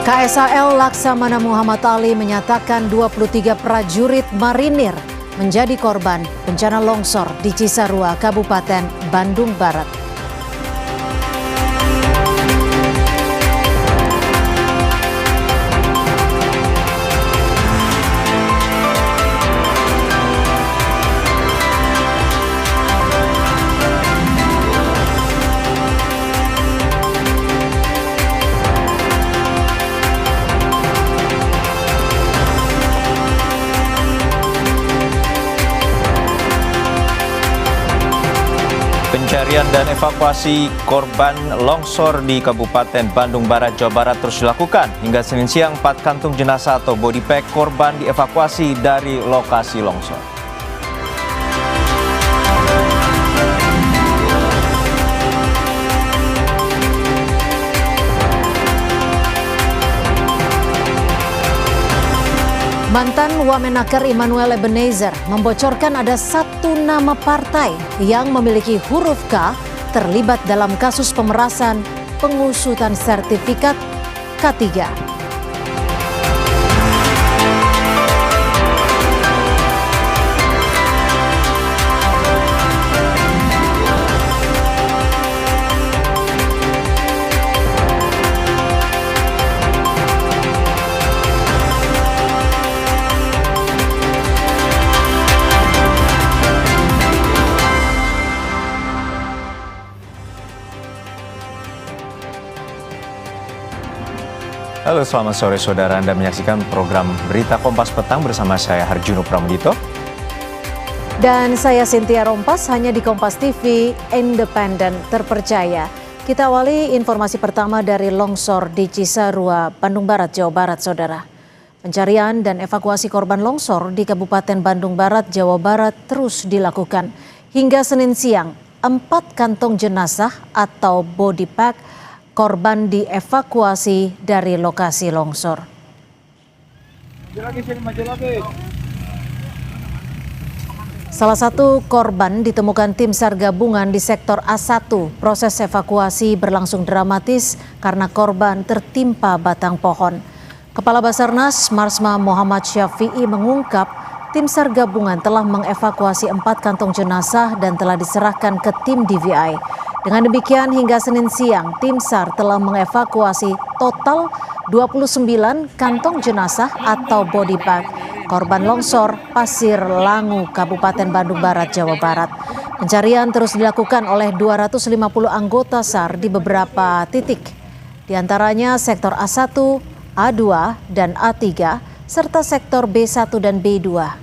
KSAL Laksamana Muhammad Ali menyatakan 23 prajurit marinir menjadi korban bencana longsor di Cisarua, Kabupaten Bandung Barat. Pencarian dan evakuasi korban longsor di Kabupaten Bandung Barat, Jawa Barat terus dilakukan. Hingga Senin siang, 4 kantung jenazah atau body pack korban dievakuasi dari lokasi longsor. Mantan Wamenaker Immanuel Ebenezer membocorkan ada satu nama partai yang memiliki huruf K terlibat dalam kasus pemerasan pengusutan sertifikat K3. Halo, selamat sore saudara. Anda menyaksikan program Berita Kompas Petang bersama saya Harjuno Pramudito. Dan saya Cynthia Rompas, hanya di Kompas TV, independen, terpercaya. Kita awali informasi pertama dari longsor di Cisarua, Bandung Barat, Jawa Barat, saudara. Pencarian dan evakuasi korban longsor di Kabupaten Bandung Barat, Jawa Barat terus dilakukan. Hingga Senin siang, 4 kantong jenazah atau body pack korban dievakuasi dari lokasi longsor. Salah satu korban ditemukan tim SAR gabungan di sektor A1. Proses evakuasi berlangsung dramatis karena korban tertimpa batang pohon. Kepala Basarnas Marsma Muhammad Syafi'i mengungkap tim SAR gabungan telah mengevakuasi 4 kantong jenazah dan telah diserahkan ke tim DVI. Dengan demikian hingga Senin siang, tim SAR telah mengevakuasi total 29 kantong jenazah atau body bag korban longsor Pasir Langu, Kabupaten Bandung Barat, Jawa Barat. Pencarian terus dilakukan oleh 250 anggota SAR di beberapa titik, di antaranya sektor A1, A2, dan A3, serta sektor B1 dan B2.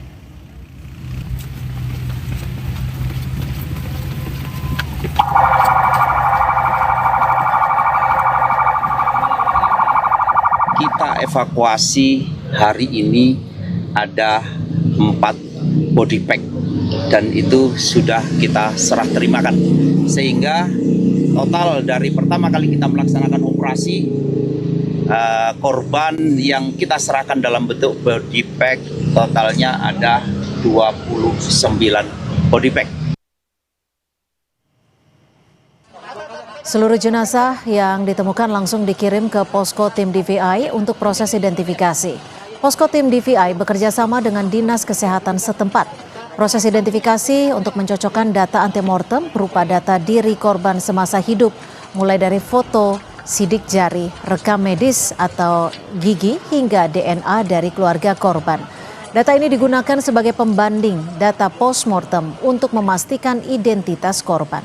Kita evakuasi hari ini ada 4 body pack dan itu sudah kita serah terimakan, sehingga total dari pertama kali kita melaksanakan operasi korban yang kita serahkan dalam bentuk body pack totalnya ada 29 body pack. Seluruh jenazah yang ditemukan langsung dikirim ke posko tim DVI untuk proses identifikasi. Posko tim DVI bekerja sama dengan Dinas Kesehatan setempat. Proses identifikasi untuk mencocokkan data antemortem berupa data diri korban semasa hidup, mulai dari foto, sidik jari, rekam medis atau gigi, hingga DNA dari keluarga korban. Data ini digunakan sebagai pembanding data postmortem untuk memastikan identitas korban.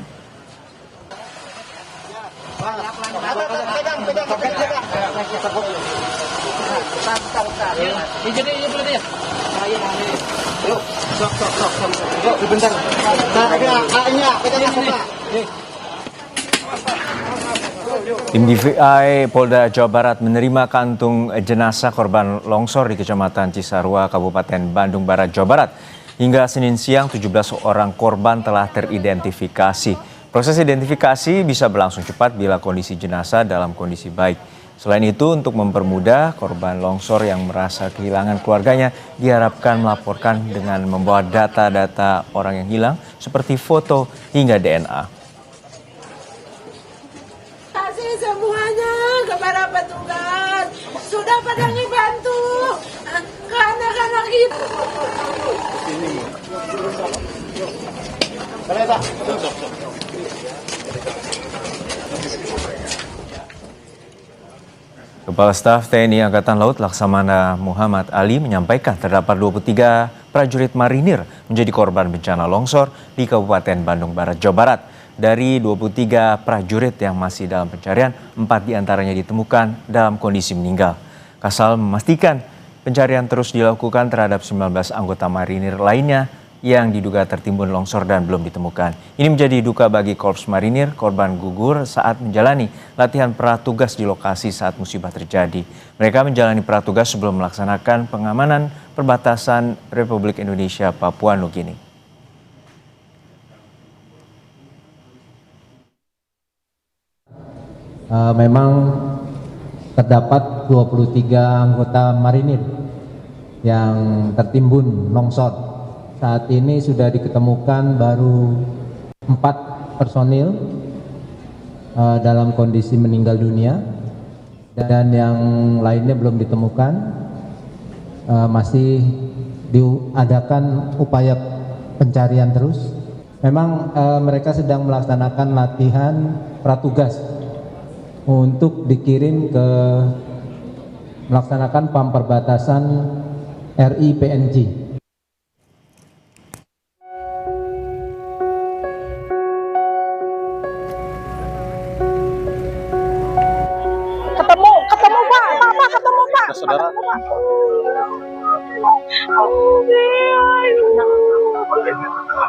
Tim DVI Polda Jawa Barat menerima kantung jenazah korban longsor di Kecamatan Cisarua, Kabupaten Bandung Barat, Jawa Barat. Hingga Senin siang, 17 orang korban telah teridentifikasi. Proses identifikasi bisa berlangsung cepat bila kondisi jenazah dalam kondisi baik. Selain itu, untuk mempermudah korban longsor yang merasa kehilangan keluarganya diharapkan melaporkan dengan membawa data-data orang yang hilang seperti foto hingga DNA. Kasih semuanya, kepada petugas, sudah pada dibantu ke anak-anak itu. Kepala Staf TNI Angkatan Laut Laksamana Muhammad Ali menyampaikan terdapat 23 prajurit marinir menjadi korban bencana longsor di Kabupaten Bandung Barat, Jawa Barat. Dari 23 prajurit yang masih dalam pencarian, 4 diantaranya ditemukan dalam kondisi meninggal. Kasal memastikan pencarian terus dilakukan terhadap 19 anggota marinir lainnya yang diduga tertimbun longsor dan belum ditemukan. Ini menjadi duka bagi Korps Marinir, korban gugur saat menjalani latihan pratugas di lokasi saat musibah terjadi. Mereka menjalani pratugas sebelum melaksanakan pengamanan perbatasan Republik Indonesia Papua Nugini. Memang terdapat 23 anggota marinir yang tertimbun longsor. Saat ini sudah diketemukan baru 4 personil dalam kondisi meninggal dunia dan yang lainnya belum ditemukan. Masih diadakan upaya pencarian terus. Memang mereka sedang melaksanakan latihan pratugas untuk dikirim ke melaksanakan PAM perbatasan RI PNG. Ketemu Pak. Saudara.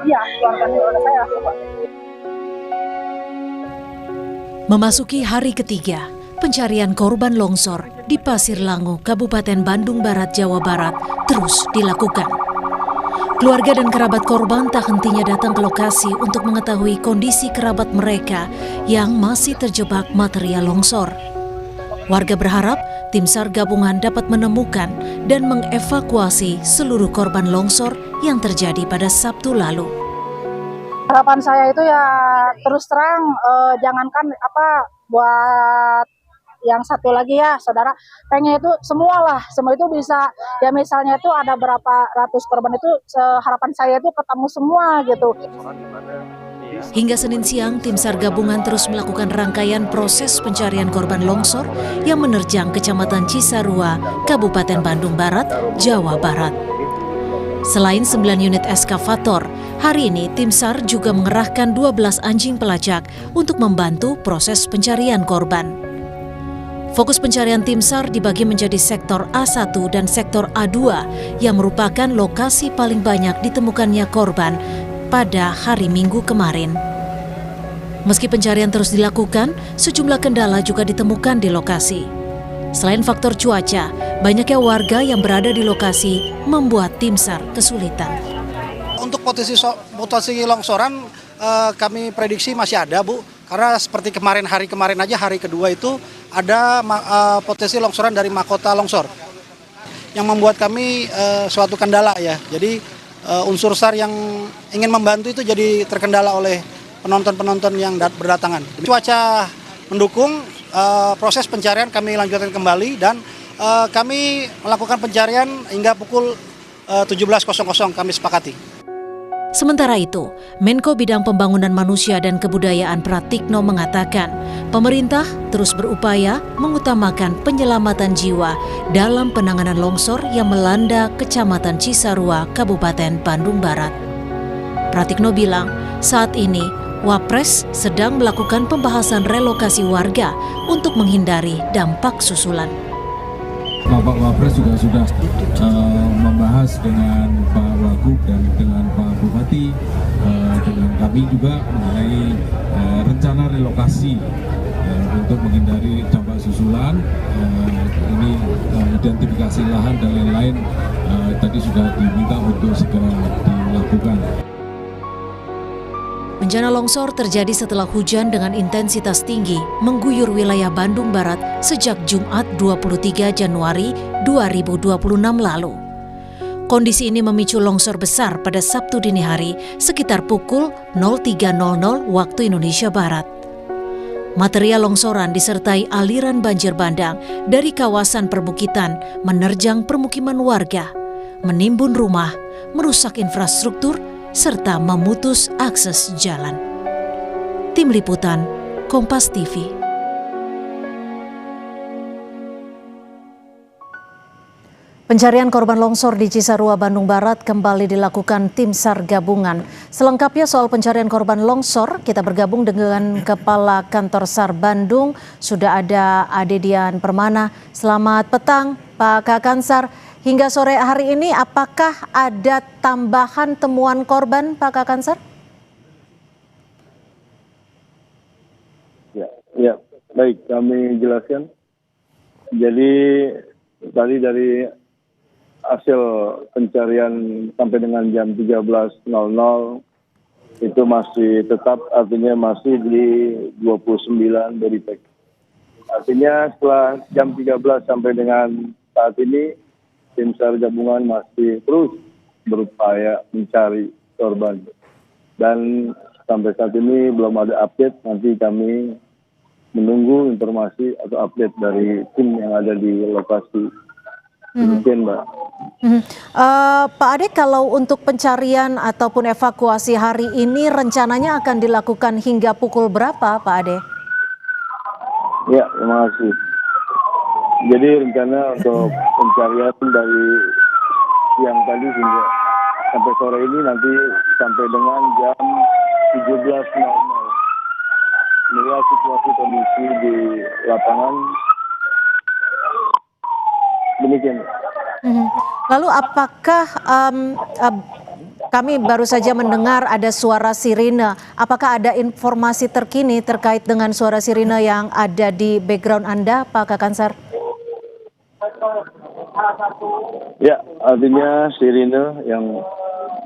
Iya, keluarga saya. Memasuki hari ketiga, pencarian korban longsor di Pasir Lango, Kabupaten Bandung Barat, Jawa Barat terus dilakukan. Keluarga dan kerabat korban tak hentinya datang ke lokasi untuk mengetahui kondisi kerabat mereka yang masih terjebak material longsor. Warga berharap tim SAR gabungan dapat menemukan dan mengevakuasi seluruh korban longsor yang terjadi pada Sabtu lalu. Harapan saya itu ya terus terang, jangankan buat yang satu lagi ya saudara, pengen itu semua itu bisa ya, misalnya itu ada berapa ratus korban itu, harapan saya itu ketemu semua gitu. Hingga Senin siang, tim SAR gabungan terus melakukan rangkaian proses pencarian korban longsor yang menerjang Kecamatan Cisarua, Kabupaten Bandung Barat, Jawa Barat. Selain 9 unit eskavator, hari ini tim SAR juga mengerahkan 12 anjing pelacak untuk membantu proses pencarian korban. Fokus pencarian tim SAR dibagi menjadi sektor A1 dan sektor A2 yang merupakan lokasi paling banyak ditemukannya korban pada hari Minggu kemarin. Meski pencarian terus dilakukan, sejumlah kendala juga ditemukan di lokasi. Selain faktor cuaca, banyaknya warga yang berada di lokasi membuat tim SAR kesulitan. Untuk potensi longsoran kami prediksi masih ada, Bu. Karena seperti hari kemarin aja, hari kedua itu ada potensi longsoran dari mahkota longsor. Yang membuat kami suatu kendala ya. Jadi unsur SAR yang ingin membantu itu jadi terkendala oleh penonton-penonton yang berdatangan. Cuaca mendukung, proses pencarian kami lanjutkan kembali dan kami melakukan pencarian hingga pukul 17.00 kami sepakati. Sementara itu, Menko Bidang Pembangunan Manusia dan Kebudayaan Pratikno mengatakan, pemerintah terus berupaya mengutamakan penyelamatan jiwa dalam penanganan longsor yang melanda Kecamatan Cisarua, Kabupaten Bandung Barat. Pratikno bilang, saat ini Wapres sedang melakukan pembahasan relokasi warga untuk menghindari dampak susulan. Bapak Wapres juga sudah membahas dengan Pak Wagub dan dengan Pak Bupati, dengan kami juga mengenai rencana relokasi untuk menghindari dampak susulan. Ini identifikasi lahan dan lain-lain tadi sudah diminta untuk segera dilakukan. Bencana longsor terjadi setelah hujan dengan intensitas tinggi mengguyur wilayah Bandung Barat sejak Jumat 23 Januari 2026 lalu. Kondisi ini memicu longsor besar pada Sabtu dini hari sekitar pukul 03.00 waktu Indonesia Barat. Material longsoran disertai aliran banjir bandang dari kawasan perbukitan menerjang permukiman warga, menimbun rumah, merusak infrastruktur, serta memutus akses jalan. Tim Liputan, Kompas TV. Pencarian korban longsor di Cisarua, Bandung Barat kembali dilakukan tim SAR gabungan. Selengkapnya soal pencarian korban longsor, kita bergabung dengan Kepala Kantor SAR Bandung. Sudah ada Ade Dian Permana. Selamat petang, Pak Kakansar. Hingga sore hari ini, apakah ada tambahan temuan korban, Pak Kakansar? Ya, baik, kami jelaskan. Jadi tadi dari hasil pencarian sampai dengan jam 13.00 itu masih tetap, artinya masih di 29 body pack. Artinya setelah jam 13 sampai dengan saat ini, tim SAR gabungan masih terus berupaya mencari korban. Dan sampai saat ini belum ada update, nanti kami menunggu informasi atau update dari tim yang ada di lokasi. Mungkin, Mbak. Pak Ade, kalau untuk pencarian ataupun evakuasi hari ini rencananya akan dilakukan hingga pukul berapa, Pak Ade? Ya, terima kasih. Jadi rencana untuk pencarian dari siang tadi hingga sampai sore ini nanti sampai dengan jam 17.00. Melihat situasi kondisi di lapangan, demikian. Lalu apakah kami baru saja mendengar ada suara sirine? Apakah ada informasi terkini terkait dengan suara sirine yang ada di background Anda, Pak Kakansar? Ya, artinya sirine yang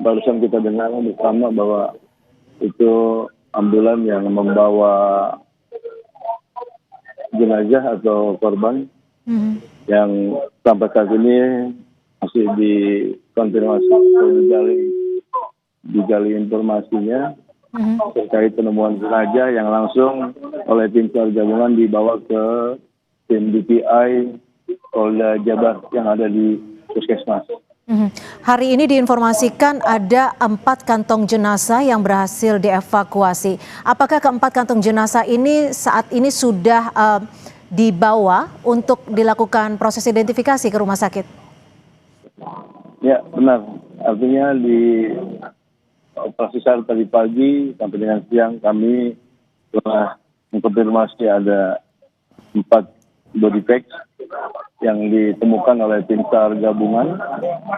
barusan kita dengar bersama bahwa itu ambulan yang membawa jenazah atau korban yang sampai saat ini masih dikonfirmasi atau digali informasinya terkait penemuan jenazah yang langsung oleh tim SAR gabungan dibawa ke tim DPI Polda Jabar yang ada di Puskesmas. Hari ini diinformasikan ada 4 kantong jenazah yang berhasil dievakuasi. Apakah keempat kantong jenazah ini saat ini sudah dibawa untuk dilakukan proses identifikasi ke rumah sakit? Ya, benar. Artinya di operasi SAR tadi pagi sampai dengan siang kami telah mengkonfirmasi ada 4 body pack yang ditemukan oleh tim SAR gabungan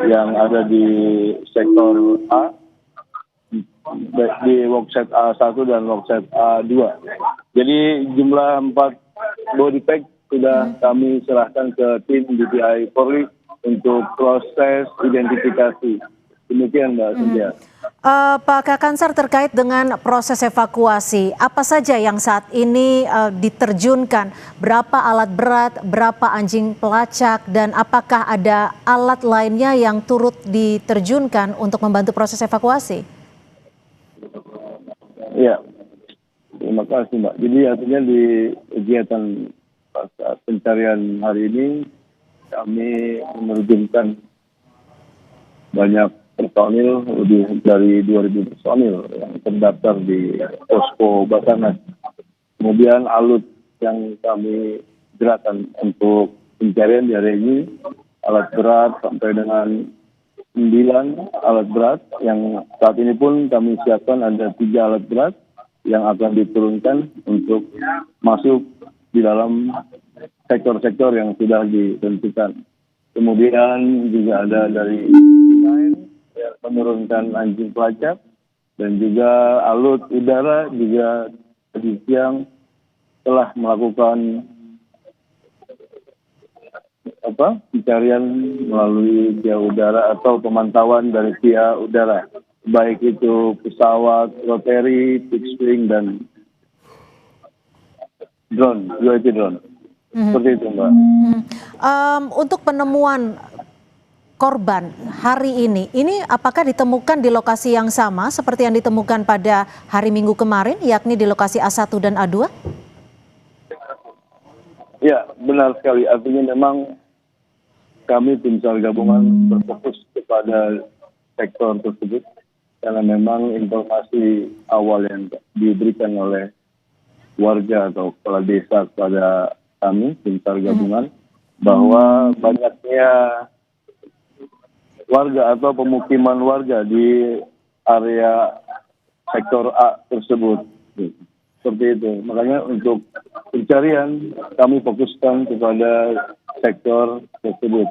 yang ada di sektor A, di worksite A1 dan worksite A2. Jadi jumlah 4 body pack sudah kami serahkan ke tim DPI Polri untuk proses identifikasi. Demikian, Mbak Cynthia. Pak Kakansar, terkait dengan proses evakuasi, apa saja yang saat ini diterjunkan? Berapa alat berat, berapa anjing pelacak, dan apakah ada alat lainnya yang turut diterjunkan untuk membantu proses evakuasi? Ya, terima kasih, Mbak. Jadi artinya di kegiatan pencarian hari ini kami menerjunkan banyak personil, lebih dari 2.000 personil yang terdaftar di posko Basarnas. Kemudian alut yang kami gerakkan untuk pencarian di hari ini, alat berat sampai dengan 9 alat berat, yang saat ini pun kami siapkan ada 3 alat berat yang akan diturunkan untuk masuk di dalam sektor-sektor yang sudah ditentukan. Kemudian juga ada dari menurunkan anjing pelacak dan juga alut udara juga tadi siang telah melakukan pencarian melalui via udara atau pemantauan dari via udara, baik itu pesawat rotary, fixed wing dan drone, UAV drone. Seperti itu, Mbak. Untuk penemuan korban hari ini apakah ditemukan di lokasi yang sama seperti yang ditemukan pada hari Minggu kemarin, yakni di lokasi A1 dan A2? Ya, benar sekali. Artinya memang kami tim SAR gabungan berfokus kepada sektor tersebut karena memang informasi awal yang diberikan oleh warga atau kepala desa kepada kami tim SAR gabungan bahwa banyaknya warga atau pemukiman warga di area sektor A tersebut. Seperti itu. Makanya untuk pencarian kami fokuskan kepada sektor tersebut.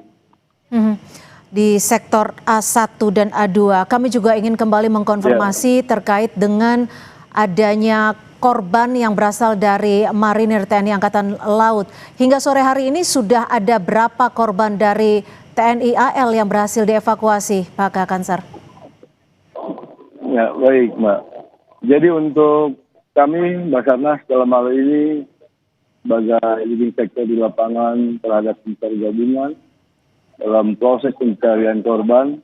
Di sektor A1 dan A2, kami juga ingin kembali mengkonfirmasi terkait dengan adanya korban yang berasal dari Marinir TNI Angkatan Laut. Hingga sore hari ini sudah ada berapa korban dari TNI AL yang berhasil dievakuasi, Pak Kakansar? Ya, baik, Mbak. Jadi untuk kami, Basarnas dalam hal ini sebagai leading sector di lapangan terhadap tim SAR gabungan dalam proses pencarian korban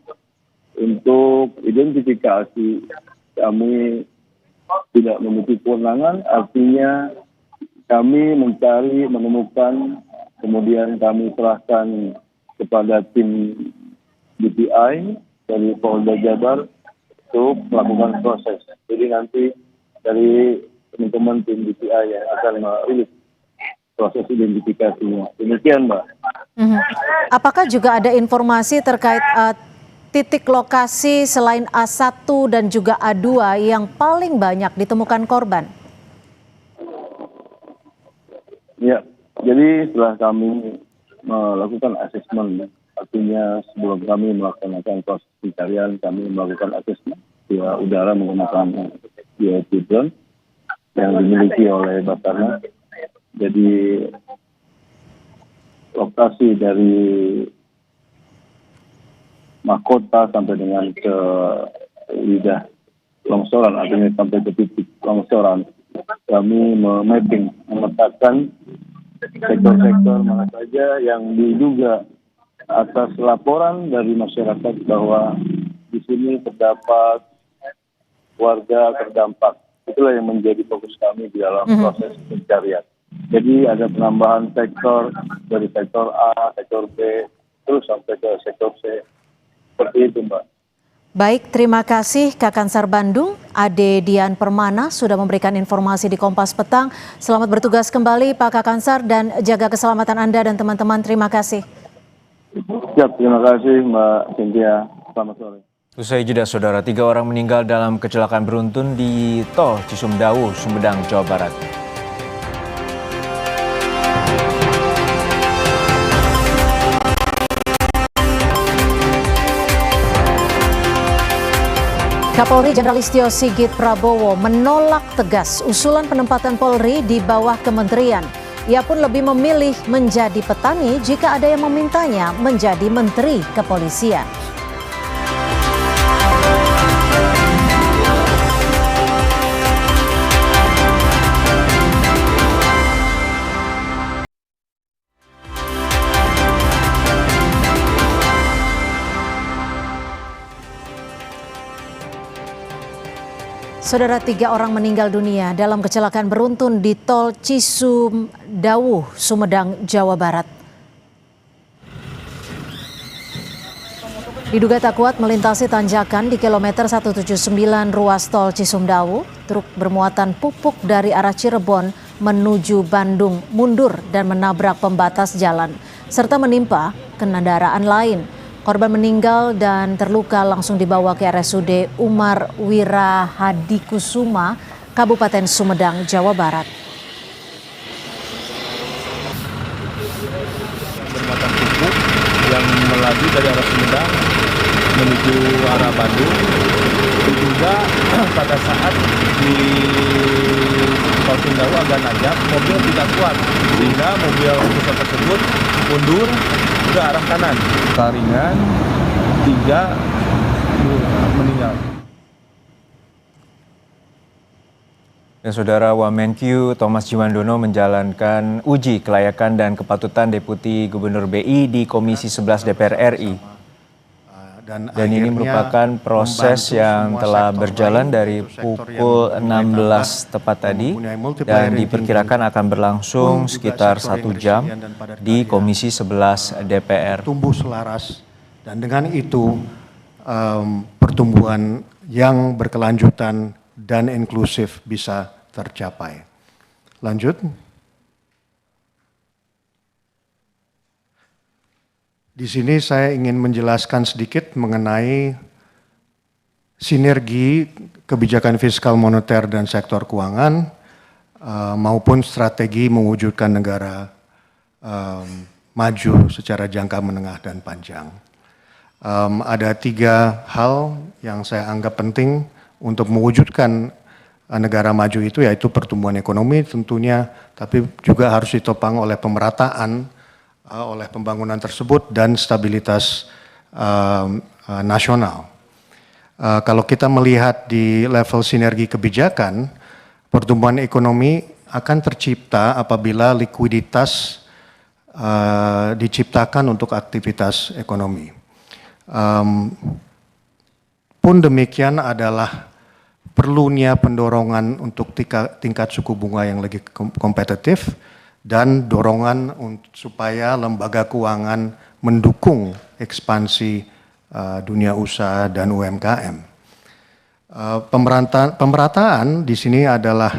untuk identifikasi kami tidak memiliki kewenangan, artinya kami mencari, menemukan, kemudian kami serahkan kepada tim DPI dari Polda Jabar untuk melakukan proses. Jadi nanti dari teman-teman tim DPI yang akan merilis proses identifikasinya. Demikian, Mbak. Apakah juga ada informasi terkait titik lokasi selain A1 dan juga A2 yang paling banyak ditemukan korban? Ya, jadi setelah kami melakukan asesmen, artinya sebelum kami melaksanakan proses pencarian, kami melakukan asesmen via udara menggunakan UAV drone yang dimiliki oleh Basarnas. Jadi lokasi dari mahkota sampai dengan ke lidah longsoran, artinya sampai ke titik longsoran, kami memapping, memetakan sektor-sektor mana saja yang diduga atas laporan dari masyarakat bahwa di sini terdapat warga terdampak. Itulah yang menjadi fokus kami di dalam proses pencarian. Jadi ada penambahan sektor dari sektor A, sektor B, terus sampai ke sektor C. Seperti itu, Mbak. Baik, terima kasih Kakansar Bandung, Ade Dian Permana sudah memberikan informasi di Kompas Petang. Selamat bertugas kembali Pak Kakansar dan jaga keselamatan Anda dan teman-teman. Terima kasih. Siap, terima kasih Mbak Cynthia. Selamat sore. Usai jeda, saudara, 3 orang meninggal dalam kecelakaan beruntun di Tol Cisumdawu, Sumedang, Jawa Barat. Kapolri Jenderal Listio Sigit Prabowo menolak tegas usulan penempatan Polri di bawah kementerian. Ia pun lebih memilih menjadi petani jika ada yang memintanya menjadi menteri kepolisian. Saudara, 3 orang meninggal dunia dalam kecelakaan beruntun di Tol Cisumdawu, Sumedang, Jawa Barat. Diduga tak kuat melintasi tanjakan di kilometer 179 ruas Tol Cisumdawu, truk bermuatan pupuk dari arah Cirebon menuju Bandung mundur dan menabrak pembatas jalan, serta menimpa kendaraan lain. Korban meninggal dan terluka langsung dibawa ke RSUD Umar Wirahadikusuma, Kabupaten Sumedang, Jawa Barat. Bermuatan pupuk yang melaju dari arah Sumedang menuju arah Bandung. Juga pada saat di Tol Cisumdawu agak nanjak, mobil tidak kuat sehingga mobil besar tersebut mundur ke arah kanan. Ringan, 3 meninggal. Dan saudara, Wamenkyu Thomas Jiwandono menjalankan uji kelayakan dan kepatutan Deputi Gubernur BI di Komisi 11 DPR RI. Dan ini merupakan proses yang telah berjalan dari pukul 16 tepat tadi dan diperkirakan akan berlangsung sekitar 1 jam di Komisi 11 DPR. Tumbuh selaras dan dengan itu pertumbuhan yang berkelanjutan dan inklusif bisa tercapai. Lanjut. Di sini saya ingin menjelaskan sedikit mengenai sinergi kebijakan fiskal moneter dan sektor keuangan maupun strategi mewujudkan negara maju secara jangka menengah dan panjang. Ada 3 hal yang saya anggap penting untuk mewujudkan negara maju itu, yaitu pertumbuhan ekonomi tentunya, tapi juga harus ditopang oleh pemerataan oleh pembangunan tersebut dan stabilitas nasional. Kalau kita melihat di level sinergi kebijakan, pertumbuhan ekonomi akan tercipta apabila likuiditas diciptakan untuk aktivitas ekonomi. Pun demikian adalah perlunya pendorongan untuk tingkat suku bunga yang lebih kompetitif dan dorongan supaya lembaga keuangan mendukung ekspansi dunia usaha dan UMKM. Pemerataan di sini adalah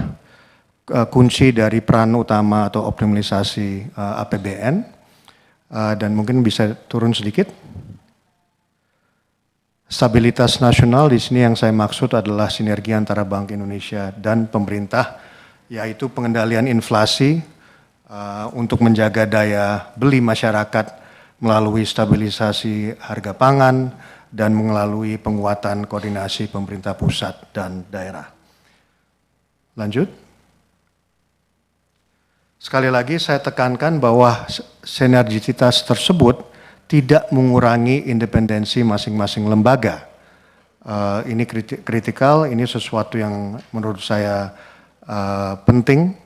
kunci dari peran utama atau optimalisasi APBN dan mungkin bisa turun sedikit. Stabilitas nasional di sini yang saya maksud adalah sinergi antara Bank Indonesia dan pemerintah, yaitu pengendalian inflasi untuk menjaga daya beli masyarakat melalui stabilisasi harga pangan dan melalui penguatan koordinasi pemerintah pusat dan daerah. Lanjut. Sekali lagi saya tekankan bahwa sinergisitas tersebut tidak mengurangi independensi masing-masing lembaga. Ini kritikal, ini sesuatu yang menurut saya penting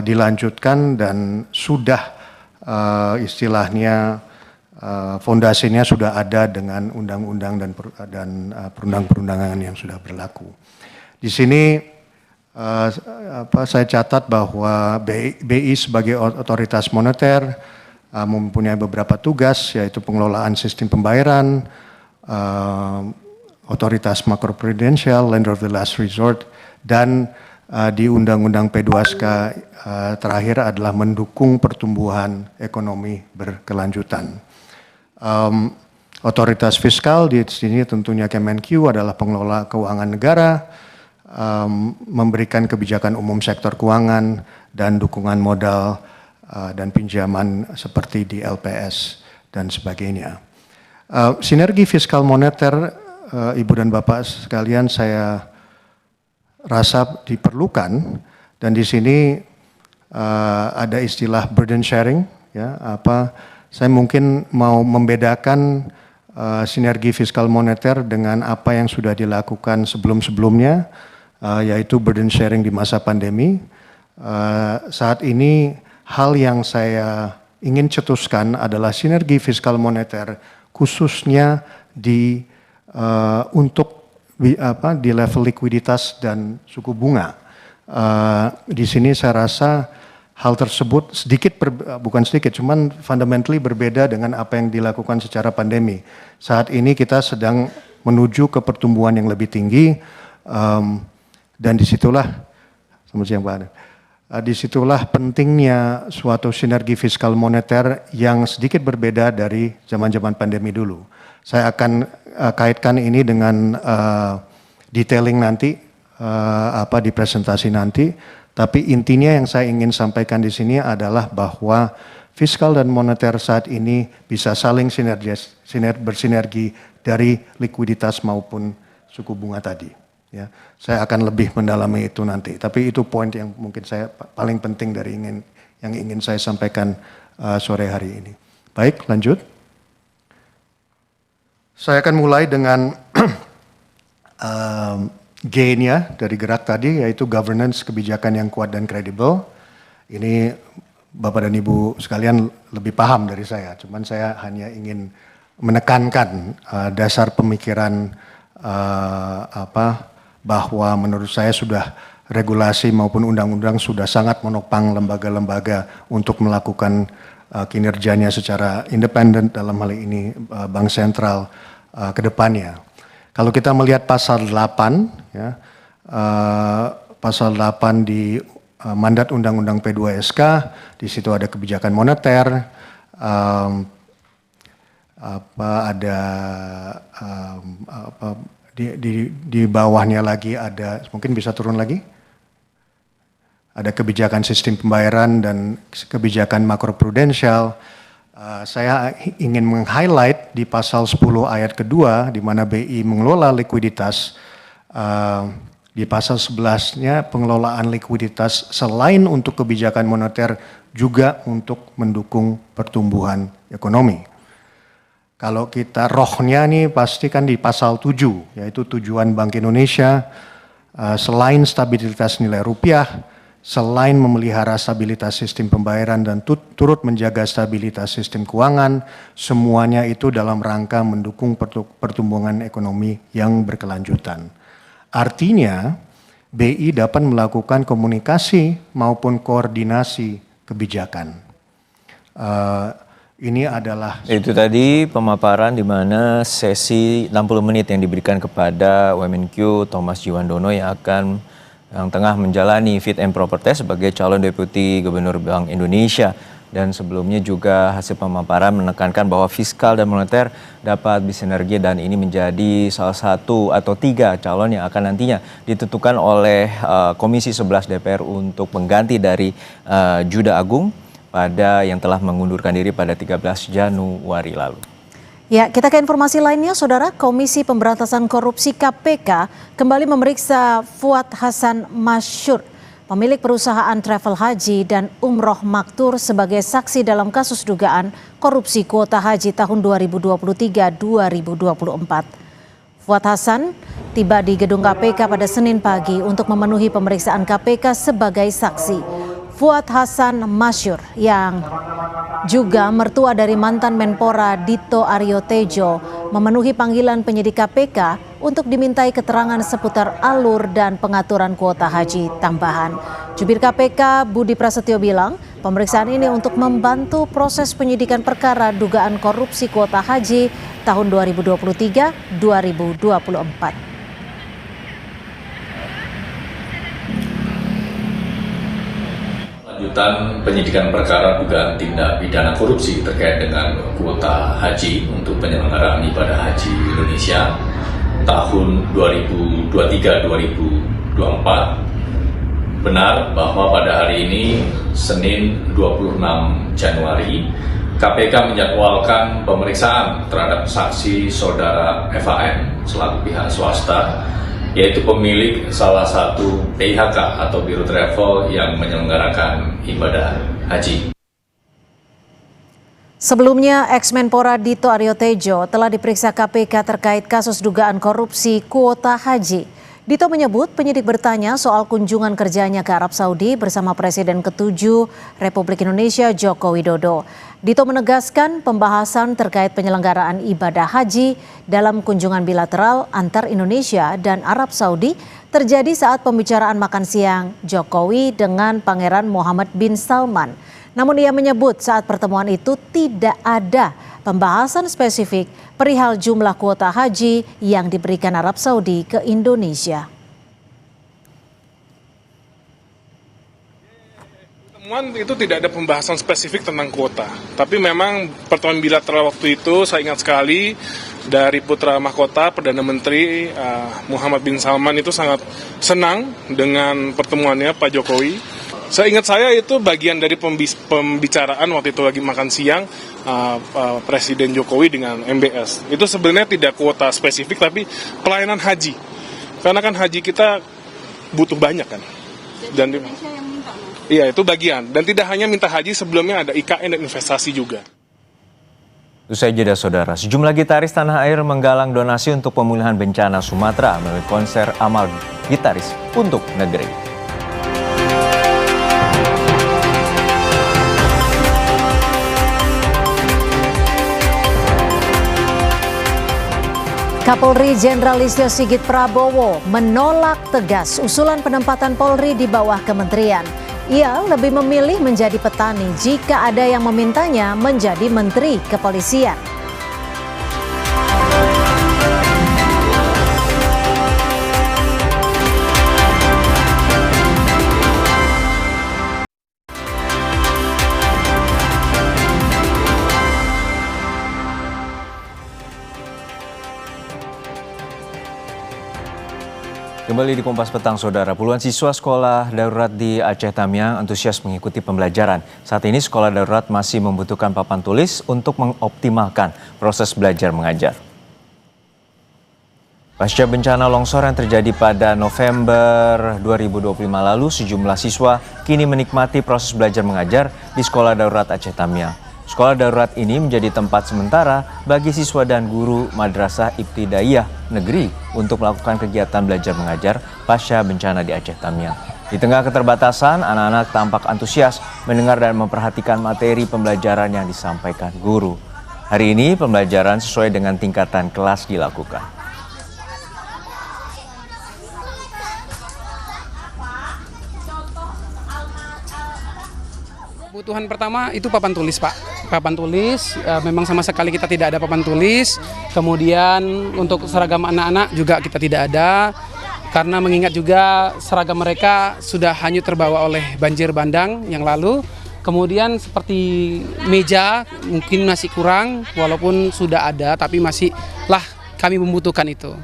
dilanjutkan dan sudah istilahnya fondasinya sudah ada dengan undang-undang dan perundang-perundangan yang sudah berlaku. Di sini saya catat bahwa BI sebagai otoritas moneter mempunyai beberapa tugas, yaitu pengelolaan sistem pembayaran, otoritas makroprudensial, lender of the last resort, dan di Undang-Undang P2SK terakhir adalah mendukung pertumbuhan ekonomi berkelanjutan. Otoritas fiskal di sini tentunya Kemenq adalah pengelola keuangan negara, memberikan kebijakan umum sektor keuangan dan dukungan modal dan pinjaman seperti di LPS dan sebagainya. Sinergi fiskal moneter, Ibu dan Bapak sekalian, saya rasa diperlukan, dan di sini ada istilah burden sharing, ya. Saya mungkin mau membedakan sinergi fiskal moneter dengan apa yang sudah dilakukan sebelum-sebelumnya, yaitu burden sharing di masa pandemi. Saat ini hal yang saya ingin cetuskan adalah sinergi fiskal moneter khususnya untuk di level likuiditas dan suku bunga. Di sini saya rasa hal tersebut bukan sedikit, cuman fundamentally berbeda dengan apa yang dilakukan secara pandemi. Saat ini kita sedang menuju ke pertumbuhan yang lebih tinggi, dan disitulah, disitulah pentingnya suatu sinergi fiskal moneter yang sedikit berbeda dari zaman-zaman pandemi dulu. Saya akan kaitkan ini dengan detailing nanti, di presentasi nanti. Tapi intinya yang saya ingin sampaikan di sini adalah bahwa fiskal dan moneter saat ini bisa saling bersinergi dari likuiditas maupun suku bunga tadi. Ya, saya akan lebih mendalami itu nanti. Tapi itu poin yang mungkin saya paling penting dari yang ingin saya sampaikan sore hari ini. Baik, lanjut. Saya akan mulai dengan G-nya dari gerak tadi, yaitu governance, kebijakan yang kuat dan kredibel. Ini Bapak dan Ibu sekalian lebih paham dari saya, cuman saya hanya ingin menekankan dasar pemikiran bahwa menurut saya sudah regulasi maupun undang-undang sudah sangat menopang lembaga-lembaga untuk melakukan kinerjanya secara independen, dalam hal ini Bank Sentral ke depannya. Kalau kita melihat pasal 8, ya, pasal 8 di mandat Undang-Undang P2SK, di situ ada kebijakan moneter, di bawahnya lagi ada, mungkin bisa turun lagi, ada kebijakan sistem pembayaran dan kebijakan makroprudensial. Saya ingin meng-highlight di pasal 10 ayat kedua, di mana BI mengelola likuiditas. Di pasal 11-nya pengelolaan likuiditas selain untuk kebijakan moneter juga untuk mendukung pertumbuhan ekonomi. Kalau kita rohnya nih pasti kan di pasal 7, yaitu tujuan Bank Indonesia selain stabilitas nilai rupiah, selain memelihara stabilitas sistem pembayaran dan turut menjaga stabilitas sistem keuangan, semuanya itu dalam rangka mendukung pertumbuhan ekonomi yang berkelanjutan. Artinya, BI dapat melakukan komunikasi maupun koordinasi kebijakan. Ini adalah... Itu tadi pemaparan di mana sesi 60 menit yang diberikan kepada Wamenkyu Thomas Jiwandono yang tengah menjalani fit and proper test sebagai calon deputi gubernur Bank Indonesia. Dan sebelumnya juga hasil pemaparan menekankan bahwa fiskal dan moneter dapat bersinergi dan ini menjadi salah satu atau 3 calon yang akan nantinya ditentukan oleh Komisi 11 DPR untuk mengganti dari Juda Agung yang telah mengundurkan diri pada 13 Januari lalu. Ya, kita ke informasi lainnya, Saudara. Komisi Pemberantasan Korupsi KPK kembali memeriksa Fuad Hasan Masyur, pemilik perusahaan travel haji dan umroh Maktur sebagai saksi dalam kasus dugaan korupsi kuota haji tahun 2023-2024. Fuad Hasan tiba di gedung KPK pada Senin pagi untuk memenuhi pemeriksaan KPK sebagai saksi. Fuad Hasan Masyur yang juga mertua dari mantan Menpora Dito Aryo Tejo memenuhi panggilan penyidik KPK untuk dimintai keterangan seputar alur dan pengaturan kuota haji tambahan. Jubir KPK Budi Prasetyo bilang pemeriksaan ini untuk membantu proses penyidikan perkara dugaan korupsi kuota haji tahun 2023-2024. Lanjutan penyidikan perkara dugaan tindak pidana korupsi terkait dengan kuota haji untuk penyelenggaraan ibadah haji Indonesia tahun 2023-2024. Benar bahwa pada hari ini, Senin 26 Januari, KPK menjadwalkan pemeriksaan terhadap saksi saudara FAN selaku pihak swasta, yaitu pemilik salah satu PIHK atau Biro Travel yang menyelenggarakan ibadah haji. Sebelumnya, ex-Menpora Dito Aryo Tejo telah diperiksa KPK terkait kasus dugaan korupsi kuota haji. Dito menyebut penyidik bertanya soal kunjungan kerjanya ke Arab Saudi bersama Presiden ke-7 Republik Indonesia Joko Widodo. Dito menegaskan pembahasan terkait penyelenggaraan ibadah haji dalam kunjungan bilateral antar Indonesia dan Arab Saudi terjadi saat pembicaraan makan siang Jokowi dengan Pangeran Mohammed bin Salman. Namun ia menyebut saat pertemuan itu tidak ada pembahasan spesifik perihal jumlah kuota haji yang diberikan Arab Saudi ke Indonesia. Pertemuan itu tidak ada pembahasan spesifik tentang kuota, tapi memang pertemuan bilateral waktu itu saya ingat sekali dari Putra Mahkota Perdana Menteri Muhammad bin Salman itu sangat senang dengan pertemuannya Pak Jokowi. Saya itu bagian dari pembicaraan waktu itu lagi makan siang Presiden Jokowi dengan MBS. Itu sebenarnya tidak kuota spesifik tapi pelayanan haji. Karena kan haji kita butuh banyak kan. Dan Indonesia yang minta. Iya, itu bagian. Dan tidak hanya minta haji, sebelumnya ada IKN dan investasi juga. Usai jeda, Saudara, sejumlah gitaris tanah air menggalang donasi untuk pemulihan bencana Sumatera melalui konser amal gitaris untuk negeri. Kapolri Jenderal Listio Sigit Prabowo menolak tegas usulan penempatan Polri di bawah kementerian. Ia lebih memilih menjadi petani jika ada yang memintanya menjadi menteri kepolisian. Kembali di Kompas Petang, Saudara. Puluhan siswa sekolah darurat di Aceh Tamiang antusias mengikuti pembelajaran. Saat ini sekolah darurat masih membutuhkan papan tulis untuk mengoptimalkan proses belajar mengajar. Pasca bencana longsor yang terjadi pada November 2025 lalu, sejumlah siswa kini menikmati proses belajar mengajar di sekolah darurat Aceh Tamiang. Sekolah darurat ini menjadi tempat sementara bagi siswa dan guru Madrasah Ibtidaiyah Negeri untuk melakukan kegiatan belajar mengajar pasca bencana di Aceh Tamiang. Di tengah keterbatasan, anak-anak tampak antusias mendengar dan memperhatikan materi pembelajaran yang disampaikan guru. Hari ini pembelajaran sesuai dengan tingkatan kelas dilakukan. Kebutuhan pertama itu papan tulis, Pak. Papan tulis, memang sama sekali kita tidak ada papan tulis. Kemudian untuk seragam anak-anak juga kita tidak ada. Karena mengingat juga seragam mereka sudah hanyut terbawa oleh banjir bandang yang lalu. Kemudian seperti meja mungkin masih kurang, walaupun sudah ada, tapi masihlah kami membutuhkan itu.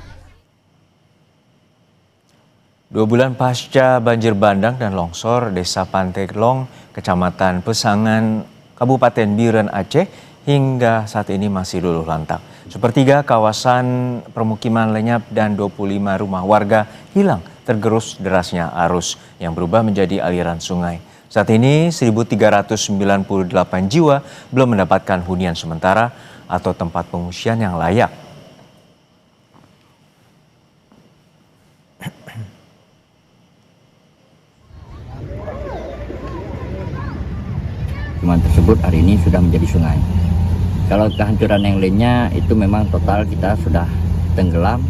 2 bulan pasca banjir bandang dan longsor, Desa Pantai Long, Kecamatan Pesangan, Kabupaten Biren, Aceh, hingga saat ini masih luluh lantak. Sepertiga kawasan permukiman lenyap dan 25 rumah warga hilang tergerus derasnya arus yang berubah menjadi aliran sungai. Saat ini 1.398 jiwa belum mendapatkan hunian sementara atau tempat pengungsian yang layak. Tersebut hari ini sudah menjadi sungai. Kalau kehancuran yang lainnya itu memang total kita sudah tenggelam,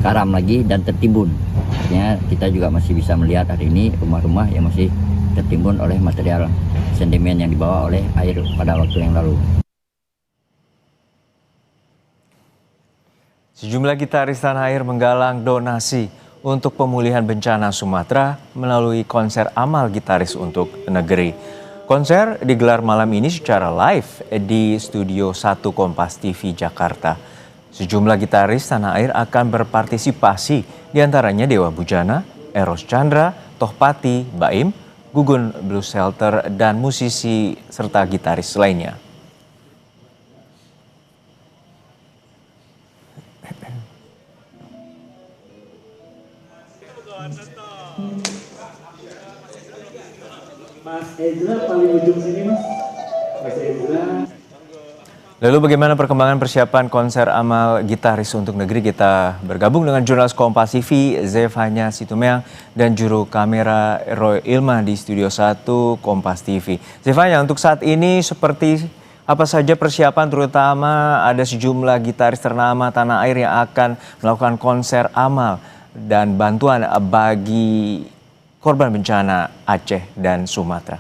karam lagi dan tertimbun. Artinya kita juga masih bisa melihat hari ini rumah-rumah yang masih tertimbun oleh material sedimen yang dibawa oleh air pada waktu yang lalu. Sejumlah gitaris tanah air menggalang donasi untuk pemulihan bencana Sumatera melalui konser amal gitaris untuk negeri. Konser digelar malam ini secara live di Studio 1 Kompas TV Jakarta. Sejumlah gitaris tanah air akan berpartisipasi, diantaranya Dewa Bujana, Eros Chandra, Tohpati, Baim, Gugun Blues Shelter, dan musisi serta gitaris lainnya. Mas Ezra paling ujung sini, Mas. Mas Ezra. Lalu bagaimana perkembangan persiapan konser amal gitaris untuk negeri? Kita bergabung dengan jurnalis Kompas TV Zefanya Situmeang dan juru kamera Roy Ilma di Studio 1 Kompas TV. Zefanya, untuk saat ini seperti apa saja persiapan, terutama ada sejumlah gitaris ternama tanah air yang akan melakukan konser amal dan bantuan bagi korban bencana Aceh dan Sumatera.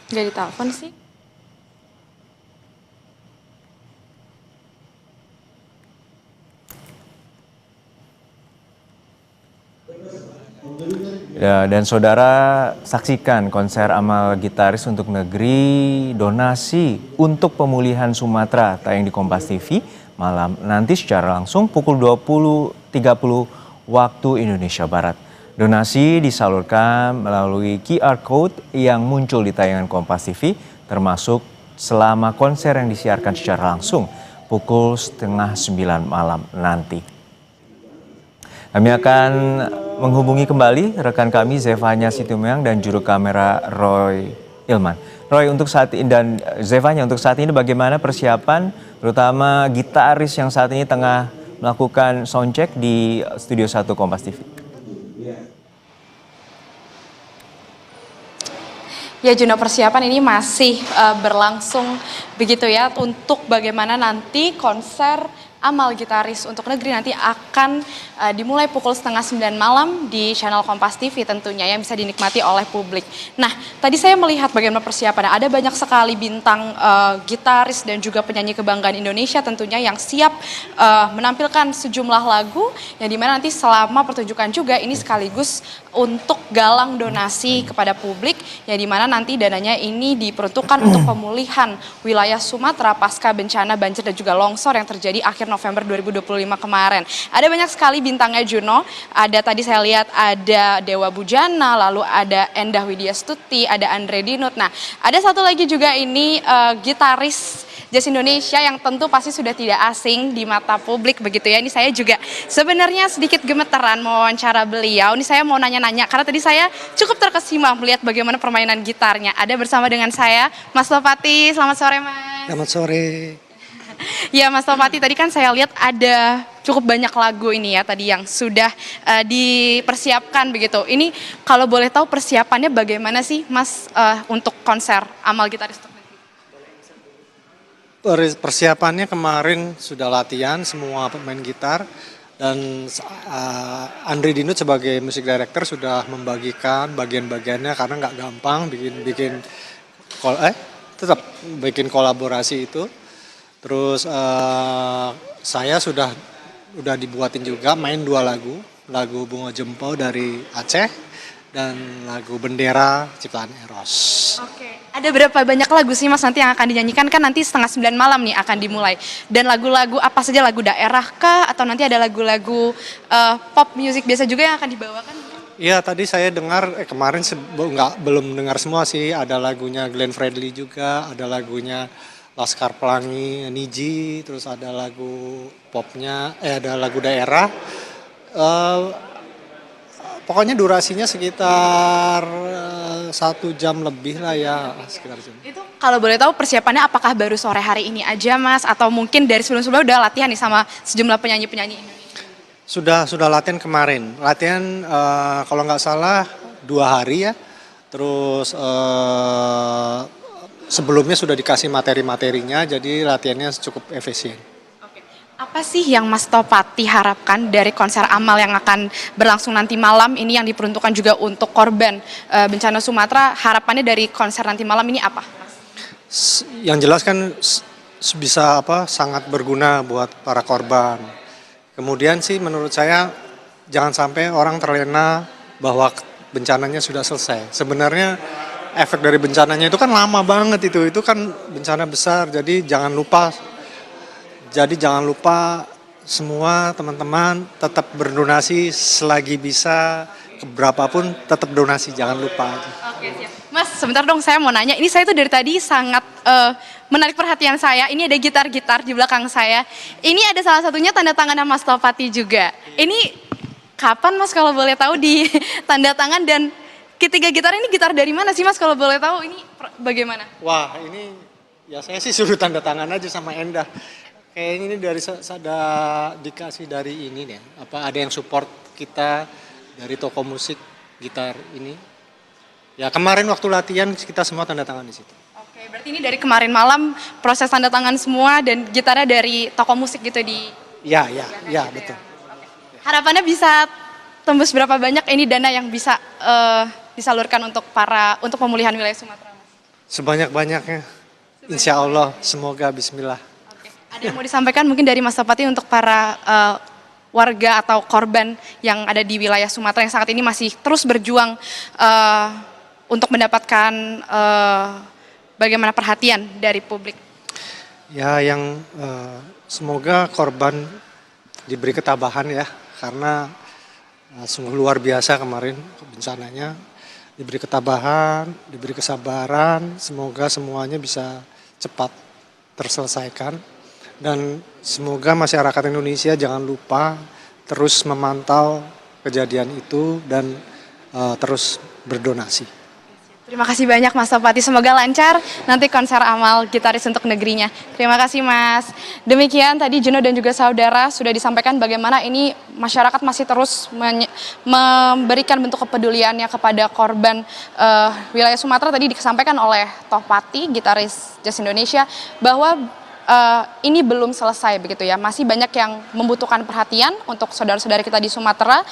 Gak ditelepon sih. Ya, dan saudara, saksikan konser amal gitaris untuk negeri donasi untuk pemulihan Sumatera tayang di Kompas TV malam nanti secara langsung pukul 20.30 waktu Indonesia Barat. Donasi disalurkan melalui QR Code yang muncul di tayangan Kompas TV, termasuk selama konser yang disiarkan secara langsung pukul 8:30 malam nanti. Kami akan menghubungi kembali rekan kami Zefanya Situmeang dan juru kamera Roy Ilman. Roy, untuk saat ini dan Zefanya, untuk saat ini bagaimana persiapan terutama gitaris yang saat ini tengah melakukan soundcheck di Studio 1 Kompas TV? Ya Juno, persiapan ini masih berlangsung begitu ya untuk bagaimana nanti konser Amal Gitaris untuk Negeri nanti akan dimulai pukul 8:30 malam di channel Kompas TV tentunya yang bisa dinikmati oleh publik. Nah, tadi saya melihat bagaimana persiapannya. Ada banyak sekali bintang gitaris dan juga penyanyi kebanggaan Indonesia tentunya yang siap menampilkan sejumlah lagu yang dimana nanti selama pertunjukan juga ini sekaligus untuk galang donasi kepada publik yang dimana nanti dananya ini diperuntukkan untuk pemulihan wilayah Sumatera pasca bencana banjir dan juga longsor yang terjadi akhir November 2025 kemarin. Ada banyak sekali bintangnya Juno, ada tadi saya lihat ada Dewa Bujana, lalu ada Endah Widya Stuti, ada Andre Dinut. Nah, ada satu lagi juga ini gitaris jazz Indonesia yang tentu pasti sudah tidak asing di mata publik begitu ya. Ini saya juga sebenarnya sedikit gemeteran mewawancara beliau. Ini saya mau nanya-nanya karena tadi saya cukup terkesima melihat bagaimana permainan gitarnya. Ada bersama dengan saya Mas Topati. Selamat sore Mas. Selamat sore. Ya Mas Topati, tadi kan saya lihat ada cukup banyak lagu ini ya tadi yang sudah dipersiapkan begitu. Ini kalau boleh tahu persiapannya bagaimana sih Mas untuk konser Amal Gitaris untuk Negeri? Persiapannya kemarin sudah latihan semua pemain gitar dan Andre Dinut sebagai music director sudah membagikan bagian-bagiannya karena nggak gampang bikin kolaborasi itu. Terus saya sudah dibuatin juga main 2 lagu Bunga Jempol dari Aceh dan lagu Bendera ciptaan Eros. Oke, ada berapa banyak lagu sih Mas nanti yang akan dinyanyikan? Kan nanti 8:30 malam nih akan dimulai. Dan lagu-lagu apa saja, lagu daerah kah atau nanti ada lagu-lagu pop music biasa juga yang akan dibawakan? Iya, tadi saya dengar kemarin belum dengar semua sih, ada lagunya Glenn Fredly juga, ada lagunya Laskar Pelangi, Niji, terus ada lagu popnya, ada lagu daerah. Pokoknya durasinya sekitar 1 jam lebih lah ya, sekitar jam. Itu kalau boleh tahu persiapannya apakah baru sore hari ini aja Mas atau mungkin dari sebelum-sebelumnya udah latihan nih sama sejumlah penyanyi-penyanyi Indonesia? Sudah latihan kemarin. Latihan kalau nggak salah 2 hari ya. Terus sebelumnya sudah dikasih materi-materinya, jadi latihannya cukup efisien. Apa sih yang Mas Topati harapkan dari konser Amal yang akan berlangsung nanti malam ini yang diperuntukkan juga untuk korban bencana Sumatera? Harapannya dari konser nanti malam ini apa? Yang jelas kan bisa sangat berguna buat para korban. Kemudian sih menurut saya jangan sampai orang terlena bahwa bencananya sudah selesai. Sebenarnya efek dari bencananya itu kan lama banget itu kan bencana besar, jadi jangan lupa semua teman-teman tetap berdonasi selagi bisa, berapapun tetap donasi, jangan lupa. Oke, siap. Mas, sebentar dong saya mau nanya, ini saya tuh dari tadi sangat menarik perhatian saya, ini ada gitar-gitar di belakang saya, ini ada salah satunya tanda tangan Mas Topati juga. Ini kapan Mas kalau boleh tahu di tanda tangan dan ketiga gitar ini gitar dari mana sih Mas kalau boleh tahu ini bagaimana? Wah ini ya saya sih suruh tanda tangan aja sama Endah. Kayaknya ini dari dikasih dari ini deh. Ada yang support kita dari toko musik gitar ini. Ya kemarin waktu latihan kita semua tanda tangan di situ. Oke, berarti ini dari kemarin malam proses tanda tangan semua dan gitarnya dari toko musik gitu di. Ya betul. Harapannya bisa tembus berapa banyak ini dana yang bisa disalurkan untuk pemulihan wilayah Sumatera? Sebanyak-banyaknya, insya Allah, semoga bismillah. Oke. Ada yang mau disampaikan mungkin dari Mas Topati untuk para warga atau korban yang ada di wilayah Sumatera yang saat ini masih terus berjuang untuk mendapatkan bagaimana perhatian dari publik? Ya yang semoga korban diberi ketabahan ya, karena sungguh luar biasa kemarin bencananya, diberi ketabahan, diberi kesabaran, semoga semuanya bisa cepat terselesaikan dan semoga masyarakat Indonesia jangan lupa terus memantau kejadian itu dan terus berdonasi. Terima kasih banyak Mas Topati, semoga lancar nanti konser Amal gitaris untuk negerinya. Terima kasih Mas. Demikian tadi Juno dan juga saudara sudah disampaikan bagaimana ini masyarakat masih terus memberikan bentuk kepeduliannya kepada korban wilayah Sumatera. Tadi disampaikan oleh Topati, gitaris Jazz Indonesia, bahwa ini belum selesai begitu ya, masih banyak yang membutuhkan perhatian untuk saudara-saudara kita di Sumatera.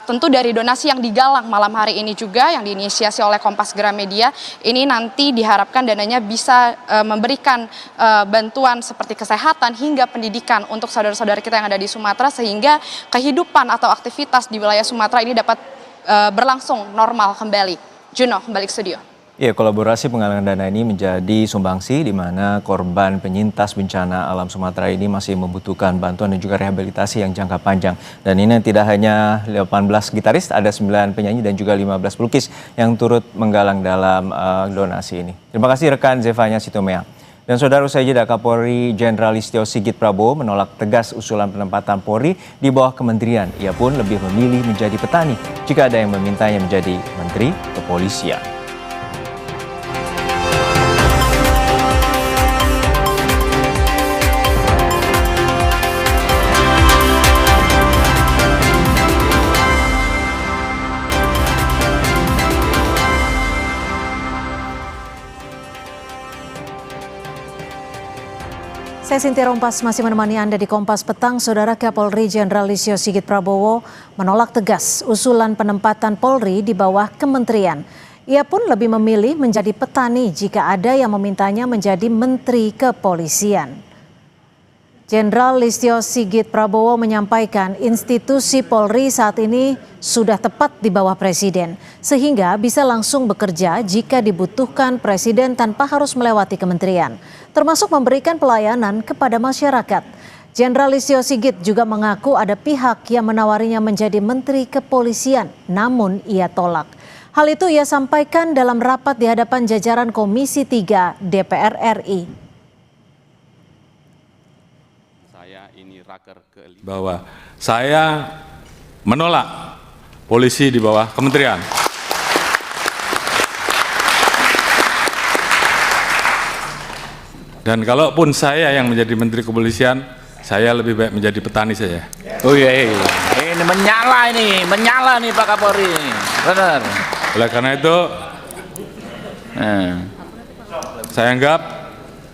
Tentu dari donasi yang digalang malam hari ini juga yang diinisiasi oleh Kompas Gramedia, ini nanti diharapkan dananya bisa memberikan bantuan seperti kesehatan hingga pendidikan untuk saudara-saudara kita yang ada di Sumatera, sehingga kehidupan atau aktivitas di wilayah Sumatera ini dapat berlangsung normal kembali. Juno, kembali ke studio. Ya, kolaborasi penggalangan dana ini menjadi sumbangsi di mana korban penyintas bencana alam Sumatera ini masih membutuhkan bantuan dan juga rehabilitasi yang jangka panjang. Dan ini tidak hanya 18 gitaris, ada 9 penyanyi dan juga 15 pelukis yang turut menggalang dalam donasi ini. Terima kasih rekan Zevanya Sitomea. Dan saudara, usai jeda, Kapolri Jenderal Listio Sigit Prabowo menolak tegas usulan penempatan Polri di bawah kementerian. Ia pun lebih memilih menjadi petani jika ada yang memintanya menjadi Menteri Kepolisian. Saya Sintia Rompas masih menemani Anda di Kompas Petang. Saudara, Kapolri Jenderal Listio Sigit Prabowo menolak tegas usulan penempatan Polri di bawah kementerian. Ia pun lebih memilih menjadi petani jika ada yang memintanya menjadi Menteri Kepolisian. Jenderal Listio Sigit Prabowo menyampaikan institusi Polri saat ini sudah tepat di bawah Presiden, sehingga bisa langsung bekerja jika dibutuhkan Presiden tanpa harus melewati kementerian, termasuk memberikan pelayanan kepada masyarakat. Jenderal Listio Sigit juga mengaku ada pihak yang menawarinya menjadi Menteri Kepolisian, namun ia tolak. Hal itu ia sampaikan dalam rapat di hadapan jajaran Komisi 3 DPR RI. Bahwa saya menolak polisi di bawah kementerian. Dan kalaupun saya yang menjadi Menteri Kepolisian, saya lebih baik menjadi petani saja. Oh iya, ini menyala nih Pak Kapolri, benar. Oleh karena itu, saya anggap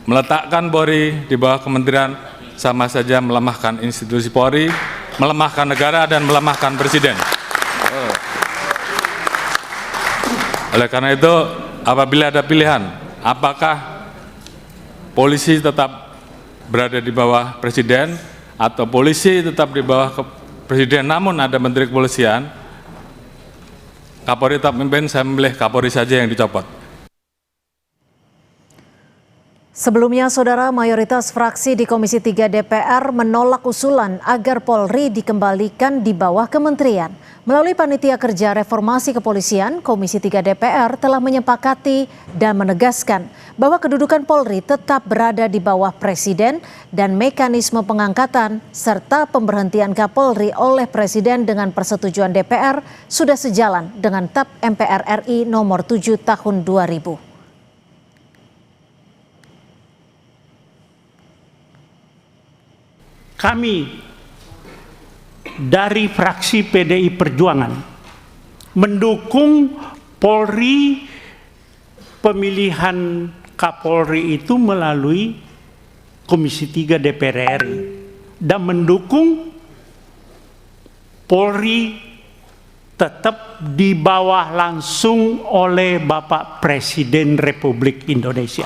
meletakkan Polri di bawah kementerian sama saja melemahkan institusi Polri, melemahkan negara, dan melemahkan Presiden. Oleh karena itu, apabila ada pilihan, apakah polisi tetap berada di bawah Presiden atau polisi tetap di bawah Presiden namun ada Menteri Kepolisian, Kapolri tetap memimpin, saya memilih Kapolri saja yang dicopot. Sebelumnya, saudara, mayoritas fraksi di Komisi 3 DPR menolak usulan agar Polri dikembalikan di bawah kementerian. Melalui Panitia Kerja Reformasi Kepolisian, Komisi 3 DPR telah menyepakati dan menegaskan bahwa kedudukan Polri tetap berada di bawah Presiden dan mekanisme pengangkatan serta pemberhentian Kapolri oleh Presiden dengan persetujuan DPR sudah sejalan dengan TAP MPR RI nomor 7 tahun 2000. Kami dari fraksi PDI Perjuangan mendukung Polri, pemilihan Kapolri itu melalui Komisi 3 DPR RI, dan mendukung Polri tetap di bawah langsung oleh Bapak Presiden Republik Indonesia.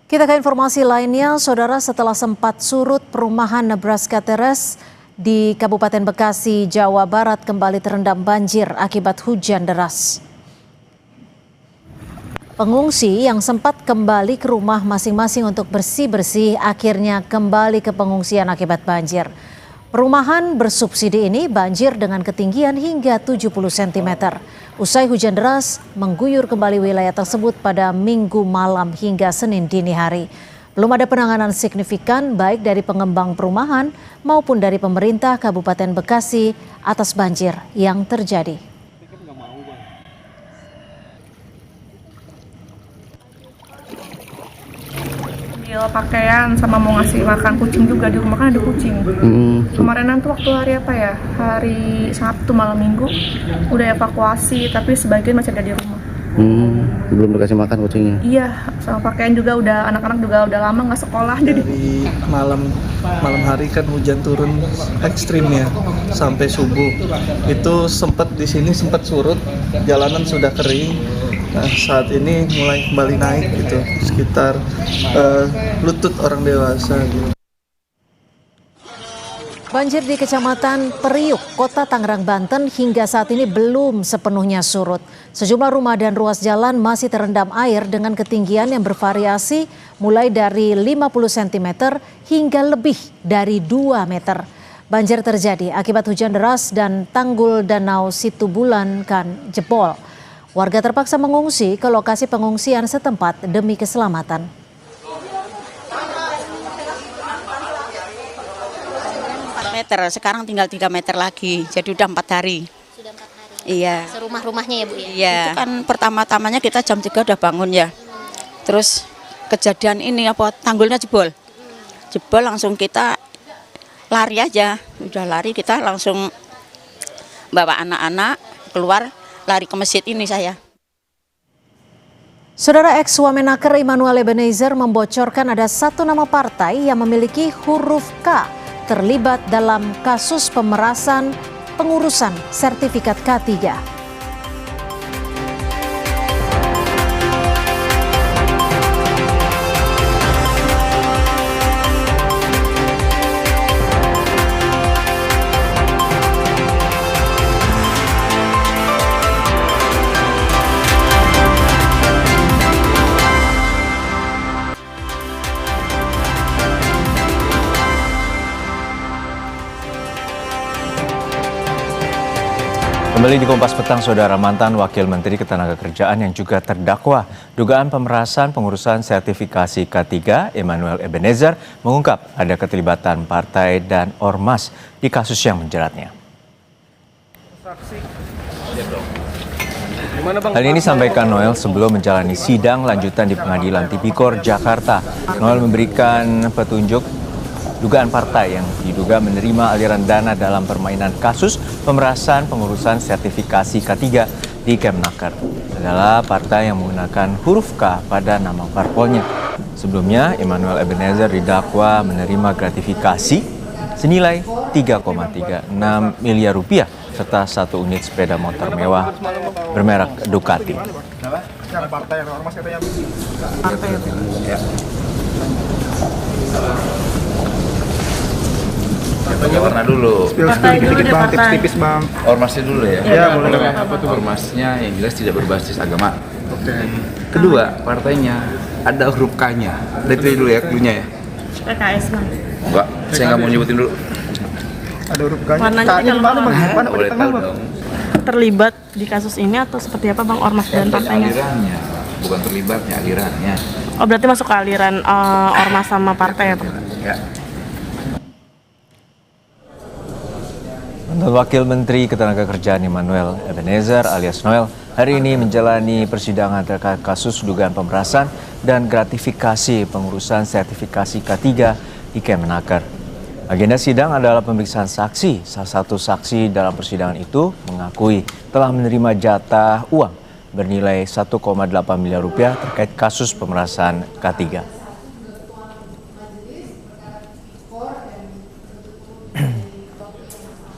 Kita ke informasi lainnya, saudara, setelah sempat surut, perumahan Nebraska Terrace di Kabupaten Bekasi, Jawa Barat kembali terendam banjir akibat hujan deras. Pengungsi yang sempat kembali ke rumah masing-masing untuk bersih-bersih akhirnya kembali ke pengungsian akibat banjir. Perumahan bersubsidi ini banjir dengan ketinggian hingga 70 cm. Usai hujan deras mengguyur kembali wilayah tersebut pada Minggu malam hingga Senin dini hari. Belum ada penanganan signifikan baik dari pengembang perumahan maupun dari pemerintah Kabupaten Bekasi atas banjir yang terjadi. ngambil pakaian sama mau ngasih makan kucing juga, di rumah kan ada kucing. Kemarinan tuh waktu hari apa ya, hari Sabtu malam Minggu udah evakuasi, tapi sebagian masih ada di rumah. Belum dikasih makan kucingnya? Iya, sama pakaian juga udah, anak-anak juga udah lama nggak sekolah. Jadi malam hari kan hujan turun ekstrim ya, sampai subuh itu sempat di sini sempat surut, jalanan sudah kering. Nah, saat ini mulai kembali naik gitu, sekitar lutut orang dewasa gitu. Banjir di Kecamatan Periuk, Kota Tangerang, Banten hingga saat ini belum sepenuhnya surut. Sejumlah rumah dan ruas jalan masih terendam air dengan ketinggian yang bervariasi mulai dari 50 cm hingga lebih dari 2 meter. Banjir terjadi akibat hujan deras dan tanggul Danau Situbulan kan jebol. Warga terpaksa mengungsi ke lokasi pengungsian setempat demi keselamatan. Meter, sekarang tinggal 3 meter lagi, jadi udah 4 hari. Sudah 4 hari? Iya. Serumah-rumahnya ya Bu ya? Iya. Itu kan pertama-tamanya kita jam 3 udah bangun ya. Terus kejadian ini tanggulnya jebol. Jebol langsung kita lari aja, udah lari kita langsung bawa anak-anak keluar, lari ke masjid ini saya. Saudara ex-Wamenaker Immanuel Ebenezer membocorkan ada satu nama partai yang memiliki huruf K terlibat dalam kasus pemerasan pengurusan sertifikat K3. Kembali di Kompas Petang, Saudara, mantan Wakil Menteri Ketenagakerjaan yang juga terdakwa dugaan pemerasan pengurusan sertifikasi K3, Immanuel Ebenezer, mengungkap ada keterlibatan partai dan ormas di kasus yang menjeratnya. Hal ini disampaikan Noel sebelum menjalani sidang lanjutan di Pengadilan Tipikor, Jakarta. Noel memberikan petunjuk dugaan partai yang diduga menerima aliran dana dalam permainan kasus pemerasan pengurusan sertifikasi K3 di Kemenaker adalah partai yang menggunakan huruf K pada nama parpolnya. Sebelumnya, Immanuel Ebenezer didakwa menerima gratifikasi senilai 3,36 miliar rupiah serta 1 unit sepeda motor mewah bermerek Ducati. Pakai warna dulu. Tipis bang. Ormasnya dulu ya. Iya, boleh. Ormasnya yang jelas tidak berbasis agama. Oke. Kedua, partainya ada huruf K-nya. Dari dulu ya, klunya ya. PKS bang. Enggak, saya nggak mau nyebutin dulu. Ada huruf K-nya. Warnanya Mana bang? Mana boleh tahu dong. Terlibat di kasus ini atau seperti apa bang, ormas dan partainya? Alirannya, bukan terlibatnya, alirannya. Oh berarti masuk ke aliran ormas sama partai ya bang? Ya. Mantan Wakil Menteri Ketenagakerjaan Immanuel Ebenezer alias Noel hari ini menjalani persidangan terkait kasus dugaan pemerasan dan gratifikasi pengurusan sertifikasi K3 di Kemenaker. Agenda sidang adalah pemeriksaan saksi. Salah satu saksi dalam persidangan itu mengakui telah menerima jatah uang bernilai 1,8 miliar rupiah terkait kasus pemerasan K3.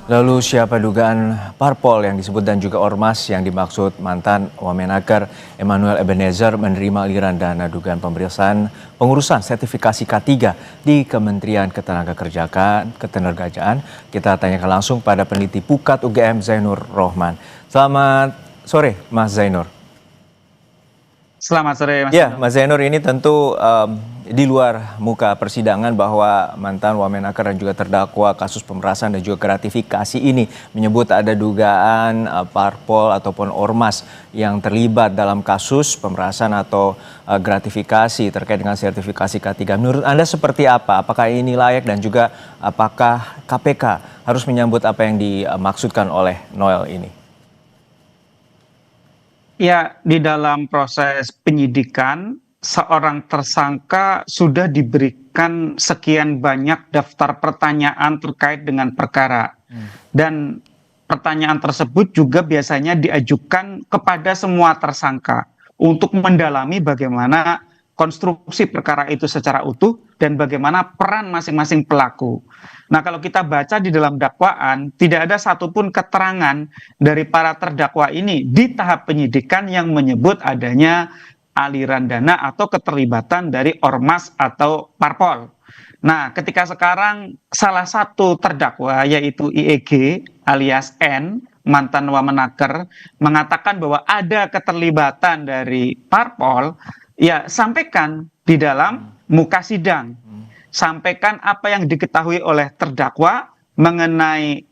Lalu siapa dugaan parpol yang disebut dan juga ormas yang dimaksud mantan Wamenaker Immanuel Ebenezer menerima aliran dana dugaan pemeriksaan pengurusan sertifikasi K3 di Kementerian Ketenagakerjaan. Kita tanyakan langsung pada peneliti Pukat UGM Zainur Rohman. Selamat sore Mas Zainur. Selamat sore Mas. Ya, Mas Zainur, ini tentu di luar muka persidangan bahwa mantan Wamenaker dan juga terdakwa kasus pemerasan dan juga gratifikasi ini menyebut ada dugaan parpol ataupun ormas yang terlibat dalam kasus pemerasan atau gratifikasi terkait dengan sertifikasi K3. Menurut Anda seperti apa? Apakah ini layak dan juga apakah KPK harus menyambut apa yang dimaksudkan oleh Noel ini? Ya, di dalam proses penyidikan seorang tersangka sudah diberikan sekian banyak daftar pertanyaan terkait dengan perkara. Dan pertanyaan tersebut juga biasanya diajukan kepada semua tersangka untuk mendalami bagaimana konstruksi perkara itu secara utuh dan bagaimana peran masing-masing pelaku. Nah, kalau kita baca di dalam dakwaan, tidak ada satupun keterangan dari para terdakwa ini di tahap penyidikan yang menyebut adanya aliran dana atau keterlibatan dari ormas atau parpol. Nah, ketika sekarang salah satu terdakwa yaitu IEG alias N, mantan Wamenaker, mengatakan bahwa ada keterlibatan dari parpol, ya sampaikan di dalam muka sidang. Sampaikan apa yang diketahui oleh terdakwa mengenai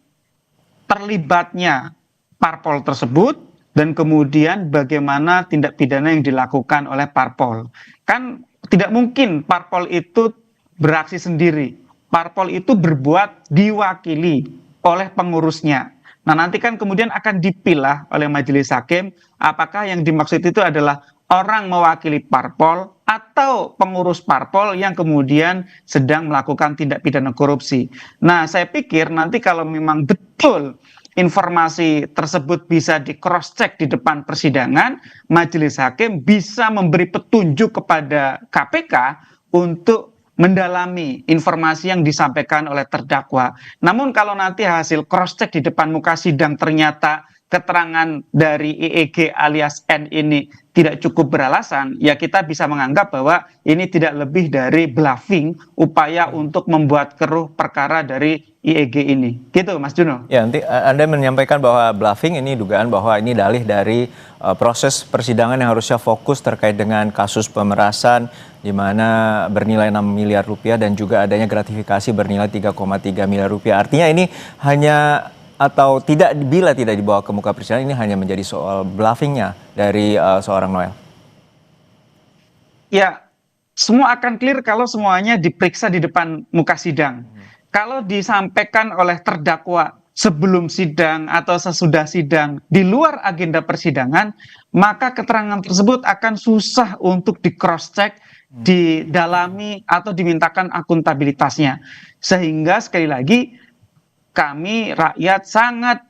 terlibatnya parpol tersebut dan kemudian bagaimana tindak pidana yang dilakukan oleh parpol. Kan tidak mungkin parpol itu beraksi sendiri. Parpol itu berbuat diwakili oleh pengurusnya. Nah, nanti kan kemudian akan dipilah oleh majelis hakim apakah yang dimaksud itu adalah orang mewakili parpol atau pengurus parpol yang kemudian sedang melakukan tindak pidana korupsi. Nah, saya pikir nanti kalau memang betul informasi tersebut bisa di cross check di depan persidangan, majelis hakim bisa memberi petunjuk kepada KPK untuk mendalami informasi yang disampaikan oleh terdakwa. Namun kalau nanti hasil cross check di depan muka sidang ternyata keterangan dari IEG alias N ini tidak cukup beralasan, ya kita bisa menganggap bahwa ini tidak lebih dari bluffing, upaya untuk membuat keruh perkara dari IEG ini. Gitu Mas Juno. Ya, nanti Anda menyampaikan bahwa bluffing ini dugaan bahwa ini dalih dari proses persidangan yang harusnya fokus terkait dengan kasus pemerasan di mana bernilai 6 miliar rupiah dan juga adanya gratifikasi bernilai 3,3 miliar rupiah. Artinya ini hanya atau tidak, bila tidak dibawa ke muka persidangan, ini hanya menjadi soal bluffingnya dari seorang Noel? Ya, semua akan clear kalau semuanya diperiksa di depan muka sidang. Kalau disampaikan oleh terdakwa sebelum sidang atau sesudah sidang di luar agenda persidangan, maka keterangan tersebut akan susah untuk di cross check, didalami atau dimintakan akuntabilitasnya. Sehingga sekali lagi kami rakyat sangat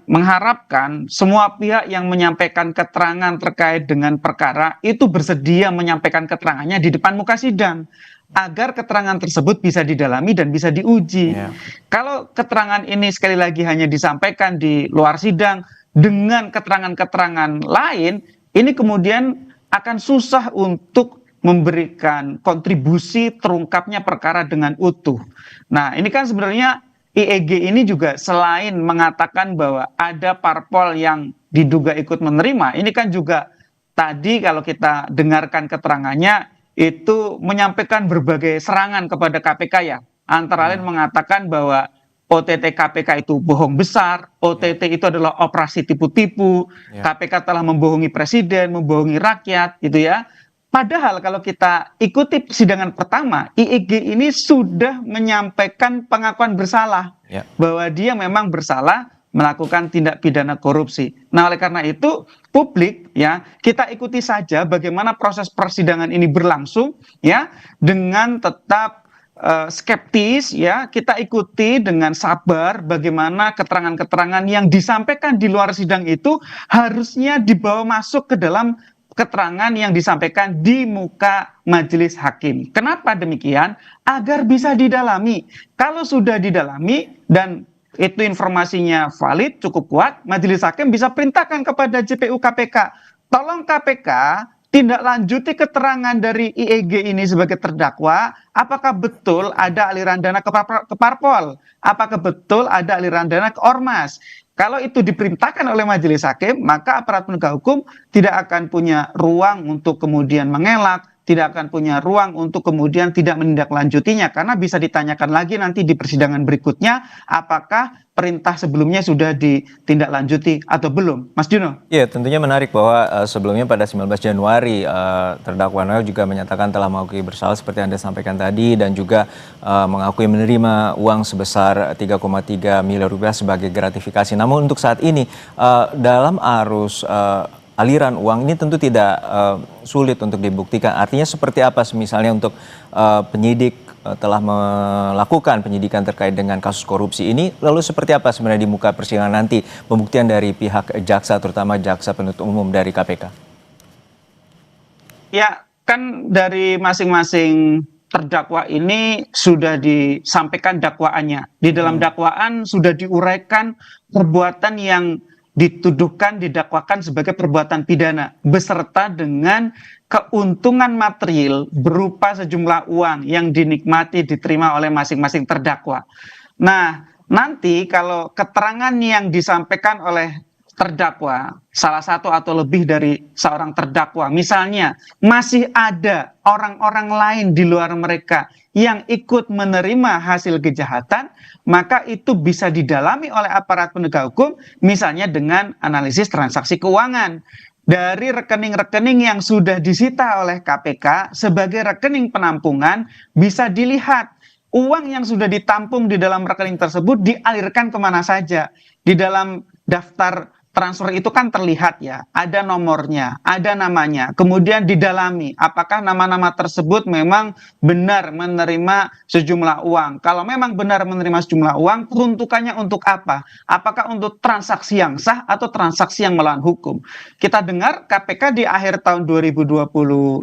mengharapkan semua pihak yang menyampaikan keterangan terkait dengan perkara itu bersedia menyampaikan keterangannya di depan muka sidang agar keterangan tersebut bisa didalami dan bisa diuji. Kalau keterangan ini sekali lagi hanya disampaikan di luar sidang dengan keterangan-keterangan lain, ini kemudian akan susah untuk memberikan kontribusi terungkapnya perkara dengan utuh. Nah, ini kan sebenarnya IEG ini juga selain mengatakan bahwa ada parpol yang diduga ikut menerima, ini kan juga tadi kalau kita dengarkan keterangannya itu menyampaikan berbagai serangan kepada KPK ya. Antara lain mengatakan bahwa OTT KPK itu bohong besar, OTT itu adalah operasi tipu-tipu, KPK telah membohongi presiden, membohongi rakyat gitu ya. Padahal kalau kita ikuti persidangan pertama, IEG ini sudah menyampaikan pengakuan bersalah, bahwa dia memang bersalah melakukan tindak pidana korupsi. Nah, oleh karena itu publik kita ikuti saja bagaimana proses persidangan ini berlangsung dengan tetap skeptis kita ikuti dengan sabar bagaimana keterangan-keterangan yang disampaikan di luar sidang itu harusnya dibawa masuk ke dalam keterangan yang disampaikan di muka majelis hakim. Kenapa demikian? Agar bisa didalami. Kalau sudah didalami dan itu informasinya valid, cukup kuat, majelis hakim bisa perintahkan kepada JPU KPK. Tolong KPK tindak lanjuti keterangan dari IEG ini sebagai terdakwa, apakah betul ada aliran dana ke parpol? Apakah betul ada aliran dana ke ormas? Kalau itu diperintahkan oleh majelis hakim, maka aparat penegak hukum tidak akan punya ruang untuk kemudian mengelak, tidak akan punya ruang untuk kemudian tidak menindaklanjutinya, karena bisa ditanyakan lagi nanti di persidangan berikutnya apakah perintah sebelumnya sudah ditindaklanjuti atau belum. Mas Juno? Iya, tentunya menarik bahwa sebelumnya pada 19 Januari terdakwa Noel juga menyatakan telah mengakui bersalah seperti Anda sampaikan tadi dan juga mengakui menerima uang sebesar 3,3 miliar rupiah sebagai gratifikasi. Namun untuk saat ini dalam arus aliran uang ini tentu tidak sulit untuk dibuktikan. Artinya seperti apa misalnya untuk penyidik telah melakukan penyidikan terkait dengan kasus korupsi ini, lalu seperti apa sebenarnya di muka persidangan nanti pembuktian dari pihak jaksa, terutama jaksa penuntut umum dari KPK? Ya, kan dari masing-masing terdakwa ini sudah disampaikan dakwaannya. Di dalam dakwaan sudah diuraikan perbuatan yang dituduhkan, didakwakan sebagai perbuatan pidana, beserta dengan keuntungan material berupa sejumlah uang yang dinikmati, diterima oleh masing-masing terdakwa. Nah, nanti kalau keterangan yang disampaikan oleh terdakwa, salah satu atau lebih dari seorang terdakwa, misalnya masih ada orang-orang lain di luar mereka yang ikut menerima hasil kejahatan, maka itu bisa didalami oleh aparat penegak hukum, misalnya dengan analisis transaksi keuangan. Dari rekening-rekening yang sudah disita oleh KPK sebagai rekening penampungan, bisa dilihat uang yang sudah ditampung di dalam rekening tersebut dialirkan kemana saja. Di dalam daftar transfer itu kan terlihat ya, ada nomornya, ada namanya, kemudian didalami apakah nama-nama tersebut memang benar menerima sejumlah uang. Kalau memang benar menerima sejumlah uang, peruntukannya untuk apa? Apakah untuk transaksi yang sah atau transaksi yang melawan hukum? Kita dengar KPK di akhir tahun 2025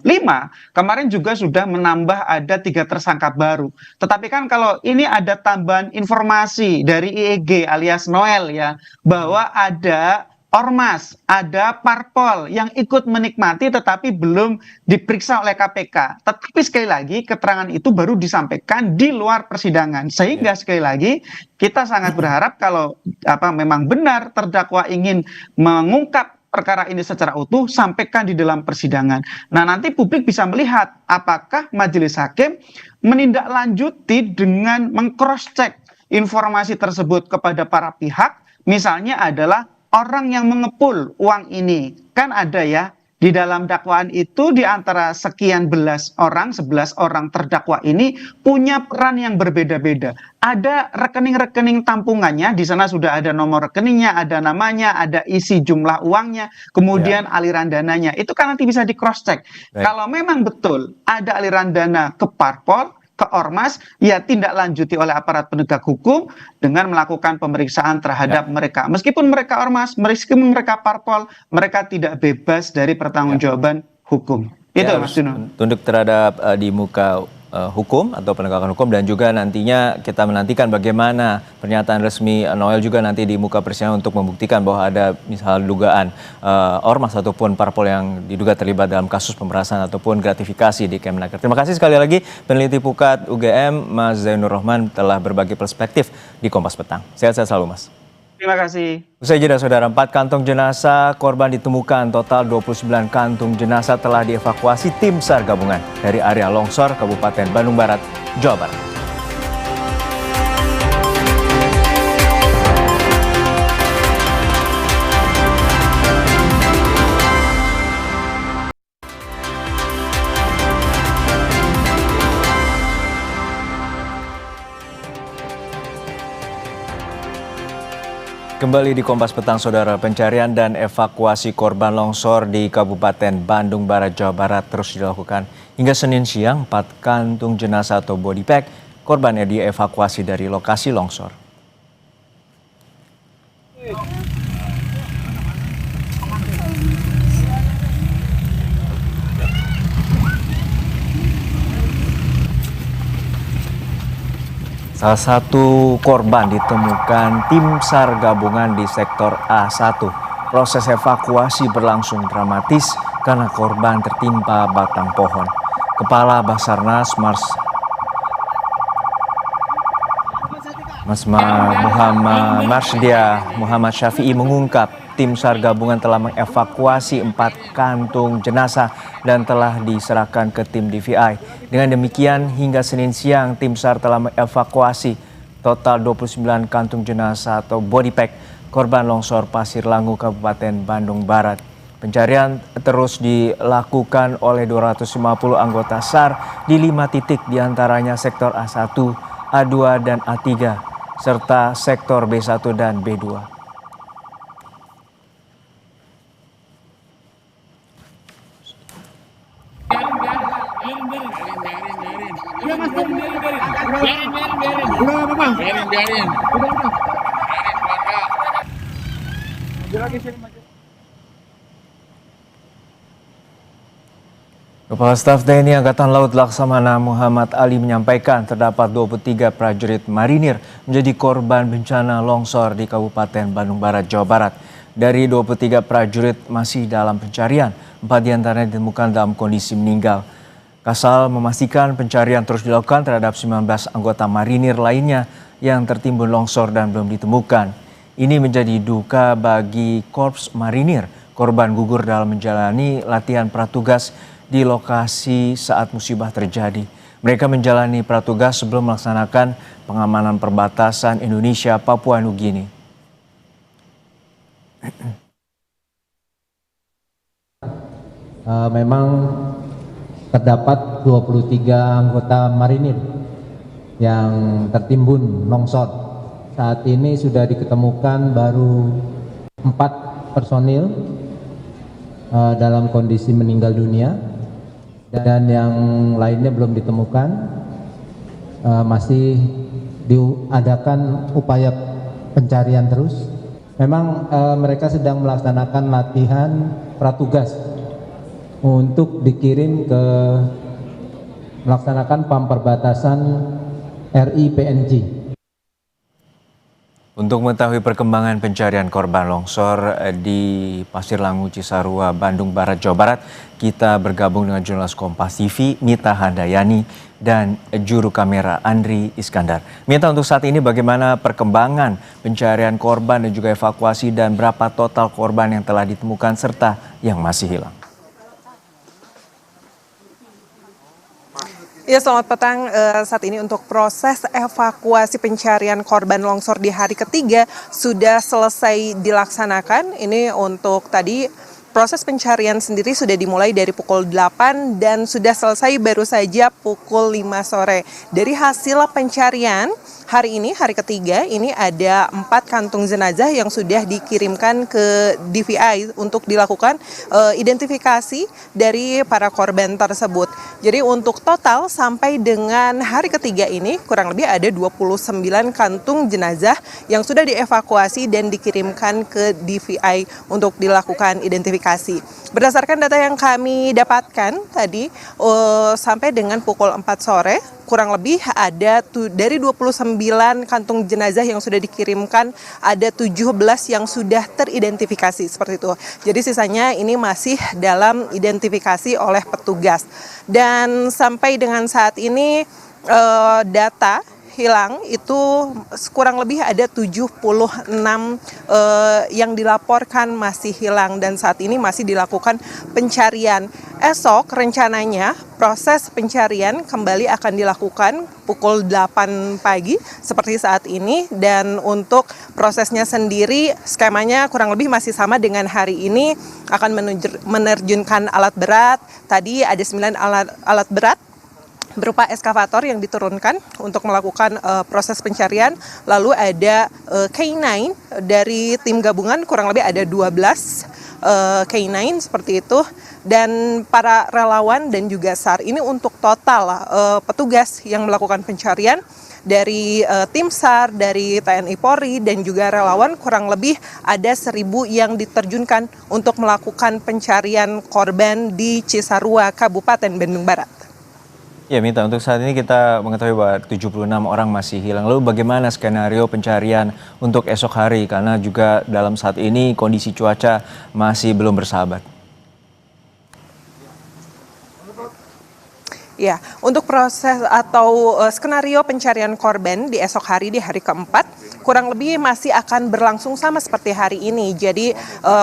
kemarin juga sudah menambah ada 3 tersangka baru. Tetapi kan kalau ini ada tambahan informasi dari IEG alias Noel ya, bahwa ada ormas, ada parpol yang ikut menikmati tetapi belum diperiksa oleh KPK. Tetapi sekali lagi keterangan itu baru disampaikan di luar persidangan. Sehingga sekali lagi kita sangat berharap kalau memang benar terdakwa ingin mengungkap perkara ini secara utuh, sampaikan di dalam persidangan. Nah, nanti publik bisa melihat apakah majelis hakim menindaklanjuti dengan meng-cross-check informasi tersebut kepada para pihak, misalnya adalah orang yang mengepul uang ini. Kan ada ya, di dalam dakwaan itu di antara sekian belas orang, 11 orang terdakwa ini punya peran yang berbeda-beda. Ada rekening-rekening tampungannya, di sana sudah ada nomor rekeningnya, ada namanya, ada isi jumlah uangnya, kemudian aliran dananya. Itu kan nanti bisa di cross-check. Kalau memang betul ada aliran dana ke parpol, ke ormas, ya tindak lanjuti oleh aparat penegak hukum dengan melakukan pemeriksaan terhadap mereka. Meskipun mereka ormas, meskipun mereka parpol, mereka tidak bebas dari pertanggungjawaban hukum. Itu Mas Juno. Tunduk terhadap di muka hukum atau penegakan hukum, dan juga nantinya kita menantikan bagaimana pernyataan resmi Noel juga nanti di muka persidangan untuk membuktikan bahwa ada misal dugaan ormas ataupun parpol yang diduga terlibat dalam kasus pemerasan ataupun gratifikasi di Kemenaker. Terima kasih sekali lagi peneliti Pukat UGM Mas Zainur Rohman telah berbagi perspektif di Kompas Petang. Sehat-sehat selalu Mas. Terima kasih. Usai jeda saudara, 4 kantong jenazah korban ditemukan. Total 29 kantung jenazah telah dievakuasi tim SAR gabungan dari area longsor Kabupaten Bandung Barat, Jawa Barat. Kembali di Kompas Petang, saudara. Pencarian dan evakuasi korban longsor di Kabupaten Bandung Barat, Jawa Barat terus dilakukan. Hingga Senin siang, 4 kantung jenazah atau body pack korban yang dievakuasi dari lokasi longsor. Salah satu korban ditemukan tim SAR gabungan di sektor A1. Proses evakuasi berlangsung dramatis karena korban tertimpa batang pohon. Kepala Basarnas Muhammad Syafi'i mengungkap tim SAR gabungan telah mengevakuasi 4 kantung jenazah dan telah diserahkan ke tim DVI. Dengan demikian, hingga Senin siang, tim SAR telah mengevakuasi total 29 kantung jenazah atau body pack korban longsor Pasir Langu, Kabupaten Bandung Barat. Pencarian terus dilakukan oleh 250 anggota SAR di 5 titik, diantaranya sektor A1, A2, dan A3, serta sektor B1 dan B2. Biarin. Kepala Staf TNI Angkatan Laut Laksamana Muhammad Ali menyampaikan terdapat 23 prajurit marinir menjadi korban bencana longsor di Kabupaten Bandung Barat, Jawa Barat. Dari 23 prajurit masih dalam pencarian, 4 diantaranya ditemukan dalam kondisi meninggal. Kasal memastikan pencarian terus dilakukan terhadap 19 anggota marinir lainnya yang tertimbun longsor dan belum ditemukan. Ini menjadi duka bagi Korps Marinir. Korban gugur dalam menjalani latihan pratugas di lokasi saat musibah terjadi. Mereka menjalani pratugas sebelum melaksanakan pengamanan perbatasan Indonesia Papua Nugini. Memang terdapat 23 anggota marinir yang tertimbun longsor. Saat ini sudah diketemukan baru 4 personil dalam kondisi meninggal dunia. Dan yang lainnya belum ditemukan, masih diadakan upaya pencarian terus. Memang mereka sedang melaksanakan latihan pratugas untuk dikirim ke melaksanakan PAM perbatasan RI-PNJ. Untuk mengetahui perkembangan pencarian korban longsor di Pasir Langu, Cisarua, Bandung Barat, Jawa Barat, kita bergabung dengan jurnalis Kompas TV, Mita Handayani, dan juru kamera Andri Iskandar. Mita, untuk saat ini bagaimana perkembangan pencarian korban dan juga evakuasi dan berapa total korban yang telah ditemukan serta yang masih hilang? Ya, selamat petang. Saat ini untuk proses evakuasi pencarian korban longsor di hari ketiga sudah selesai dilaksanakan. Ini untuk tadi proses pencarian sendiri sudah dimulai dari pukul 8 dan sudah selesai baru saja pukul 5 sore. Dari hasil pencarian hari ini, hari ketiga, ini ada 4 kantung jenazah yang sudah dikirimkan ke DVI untuk dilakukan identifikasi dari para korban tersebut. Jadi untuk total sampai dengan hari ketiga ini kurang lebih ada 29 kantung jenazah yang sudah dievakuasi dan dikirimkan ke DVI untuk dilakukan identifikasi. Berdasarkan data yang kami dapatkan tadi sampai dengan pukul 4 sore, kurang lebih ada dari 29 kantung jenazah yang sudah dikirimkan, ada 17 yang sudah teridentifikasi seperti itu. Jadi sisanya ini masih dalam identifikasi oleh petugas. Dan sampai dengan saat ini data hilang itu kurang lebih ada 76 yang dilaporkan masih hilang dan saat ini masih dilakukan pencarian. Esok rencananya proses pencarian kembali akan dilakukan pukul 8 pagi seperti saat ini, dan untuk prosesnya sendiri skemanya kurang lebih masih sama dengan hari ini, akan menerjunkan alat berat. Tadi ada 9 alat berat berupa eskavator yang diturunkan untuk melakukan proses pencarian. Lalu ada K9 dari tim gabungan, kurang lebih ada 12 K9 seperti itu, dan para relawan dan juga SAR. Ini untuk total petugas yang melakukan pencarian dari tim SAR, dari TNI Polri dan juga relawan, kurang lebih ada 1.000 yang diterjunkan untuk melakukan pencarian korban di Cisarua, Kabupaten Bandung Barat. Ya Mita, untuk saat ini kita mengetahui bahwa 76 orang masih hilang. Lalu bagaimana skenario pencarian untuk esok hari? Karena juga dalam saat ini kondisi cuaca masih belum bersahabat. Ya, untuk proses atau skenario pencarian korban di esok hari, di hari keempat, kurang lebih masih akan berlangsung sama seperti hari ini. Jadi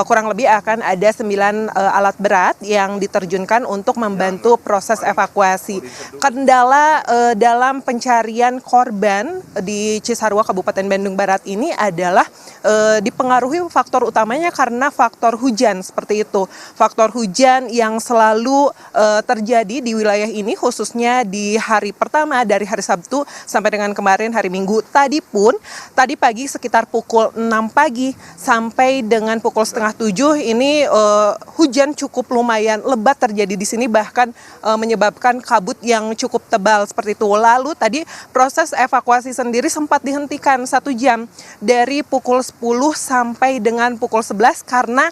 kurang lebih akan ada 9 alat berat yang diterjunkan untuk membantu proses evakuasi. Kendala dalam pencarian korban di Cisarua, Kabupaten Bandung Barat ini adalah dipengaruhi faktor utamanya karena faktor hujan seperti itu. Faktor hujan yang selalu terjadi di wilayah ini khususnya di hari pertama dari hari Sabtu sampai dengan kemarin hari Minggu. Tadi pagi sekitar pukul 6 pagi sampai dengan pukul setengah 7 ini hujan cukup lumayan lebat terjadi di sini, bahkan menyebabkan kabut yang cukup tebal seperti itu. Lalu tadi proses evakuasi sendiri sempat dihentikan 1 jam dari pukul 10 sampai dengan pukul 11 karena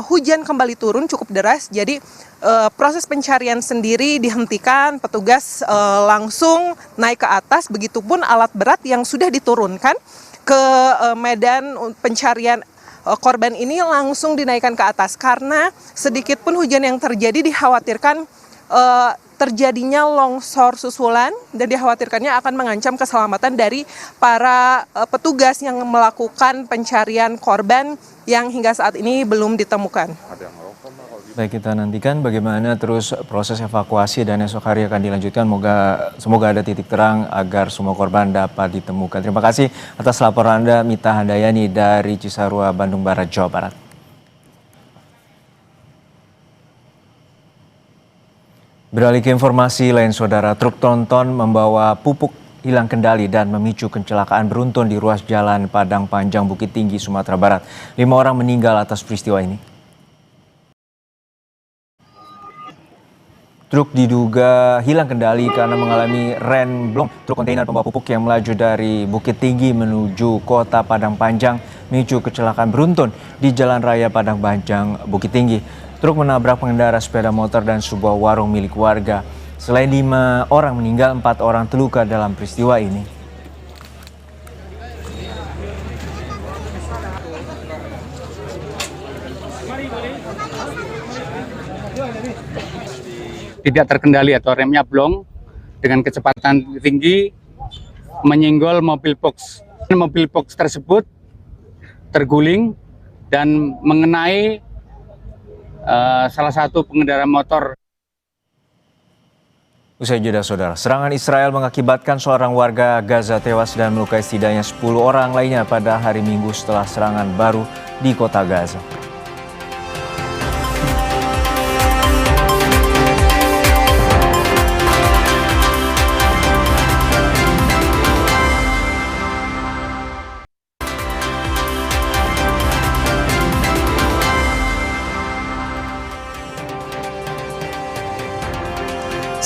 hujan kembali turun cukup deras. Jadi proses pencarian sendiri dihentikan, petugas langsung naik ke atas, begitupun alat berat yang sudah diturunkan ke medan pencarian korban ini langsung dinaikkan ke atas karena sedikit pun hujan yang terjadi dikhawatirkan terjadinya longsor susulan dan dikhawatirkannya akan mengancam keselamatan dari para petugas yang melakukan pencarian korban yang hingga saat ini belum ditemukan. Baik, kita nantikan bagaimana terus proses evakuasi dan esok hari akan dilanjutkan. Semoga ada titik terang agar semua korban dapat ditemukan. Terima kasih atas laporan Anda, Mita Handayani dari Cisarua, Bandung Barat, Jawa Barat. Beralih ke informasi lain, saudara, truk tronton membawa pupuk hilang kendali dan memicu kecelakaan beruntun di ruas jalan Padang Panjang, Bukit Tinggi, Sumatera Barat. 5 orang meninggal atas peristiwa ini. Truk diduga hilang kendali karena mengalami remblong. Truk kontainer pembawa pupuk yang melaju dari Bukit Tinggi menuju kota Padang Panjang memicu kecelakaan beruntun di Jalan Raya Padang Panjang, Bukit Tinggi. Truk menabrak pengendara sepeda motor dan sebuah warung milik warga. Selain 5 orang meninggal, 4 orang terluka dalam peristiwa ini. Tidak terkendali atau remnya blong dengan kecepatan tinggi menyenggol mobil box. Mobil box tersebut terguling dan mengenai salah satu pengendara motor. Usai jeda, saudara, serangan Israel mengakibatkan seorang warga Gaza tewas dan melukai setidaknya 10 orang lainnya pada hari Minggu setelah serangan baru di kota Gaza.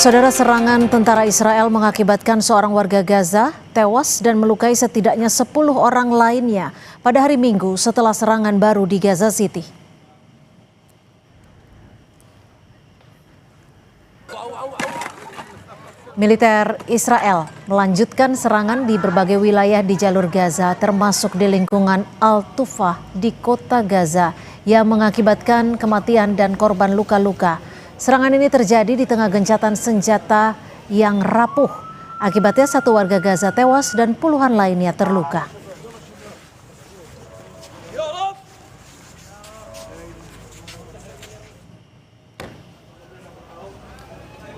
Saudara, serangan tentara Israel mengakibatkan seorang warga Gaza tewas dan melukai setidaknya 10 orang lainnya pada hari Minggu setelah serangan baru di Gaza City. Militer Israel melanjutkan serangan di berbagai wilayah di jalur Gaza termasuk di lingkungan Al-Tufah di kota Gaza yang mengakibatkan kematian dan korban luka-luka. Serangan ini terjadi di tengah gencatan senjata yang rapuh. Akibatnya 1 warga Gaza tewas dan puluhan lainnya terluka.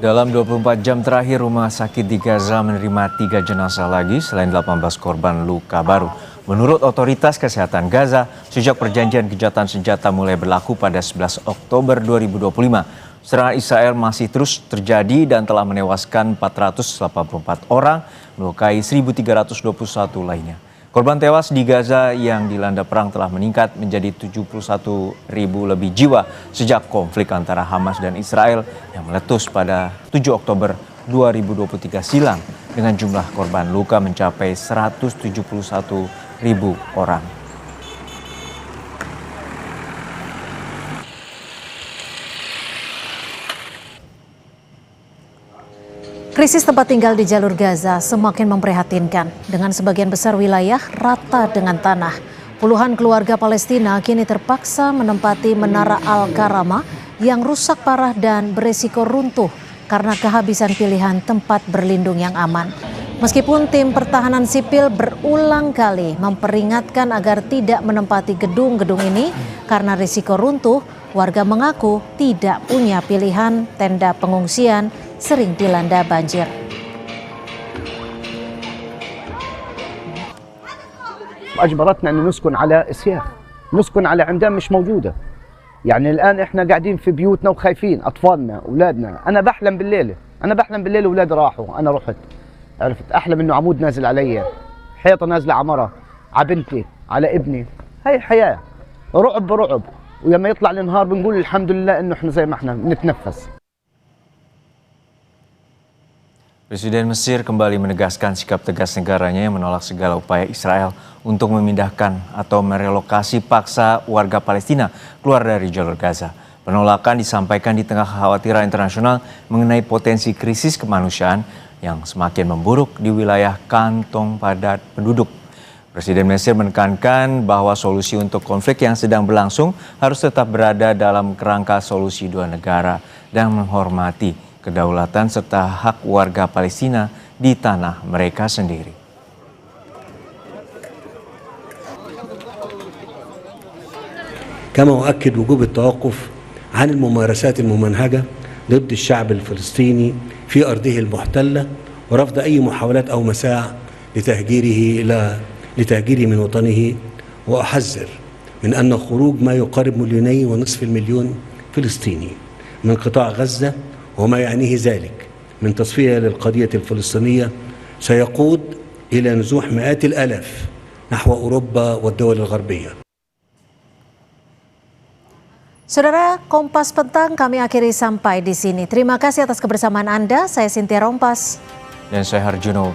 Dalam 24 jam terakhir, rumah sakit di Gaza menerima 3 jenazah lagi selain 18 korban luka baru. Menurut otoritas kesehatan Gaza, sejak perjanjian gencatan senjata mulai berlaku pada 11 Oktober 2025, serangan Israel masih terus terjadi dan telah menewaskan 484 orang, melukai 1.321 lainnya. Korban tewas di Gaza yang dilanda perang telah meningkat menjadi 71.000 lebih jiwa sejak konflik antara Hamas dan Israel yang meletus pada 7 Oktober 2023 silam dengan jumlah korban luka mencapai 171.000 orang. Krisis tempat tinggal di jalur Gaza semakin memprihatinkan dengan sebagian besar wilayah rata dengan tanah. Puluhan keluarga Palestina kini terpaksa menempati Menara Al-Karama yang rusak parah dan beresiko runtuh karena kehabisan pilihan tempat berlindung yang aman. Meskipun tim pertahanan sipil berulang kali memperingatkan agar tidak menempati gedung-gedung ini karena risiko runtuh, warga mengaku tidak punya pilihan, tenda pengungsian sering dilanda banjir. وأجبرتنا أن نسكن على إسياخ، نسكن على عمدان مش موجودة. يعني الآن إحنا قاعدين في بيوتنا وخايفين، أطفالنا أولادنا. أنا بحلم بالليل أولادي راحوا، أنا رحت، عرفت، أحلم إنه عمود نازل علي، حيطة نازلة عمرة على بنتي على ابني. هاي الحياة، رعب برعب، ولما يطلع النهار بنقول الحمد لله إنه إحنا زي ما إحنا نتنفس. Presiden Mesir kembali menegaskan sikap tegas negaranya yang menolak segala upaya Israel untuk memindahkan atau merelokasi paksa warga Palestina keluar dari jalur Gaza. Penolakan disampaikan di tengah kekhawatiran internasional mengenai potensi krisis kemanusiaan yang semakin memburuk di wilayah kantong padat penduduk. Presiden Mesir menekankan bahwa solusi untuk konflik yang sedang berlangsung harus tetap berada dalam kerangka solusi dua negara dan menghormati kedaulatan serta hak warga Palestina di tanah mereka sendiri. كما أؤكد وجوب التوقف عن الممارسات الممنهجة ضد الشعب الفلسطيني في أرضه المحتلة ورفض أي محاولات أو مساع لتهجيره من وطنه، وأحذر من أن خروج ما يقارب 2.5 مليون فلسطيني من قطاع غزة وما يعنيه ذلك من تصفية للقضية الفلسطينية سيقود إلى نزوح مئات الآلاف نحو أوروبا والدول الغربية. Saudara, Kompas Petang kami akhiri sampai di sini. Terima kasih atas kebersamaan Anda. Saya Cynthia Rompas. Dan saya Harjuno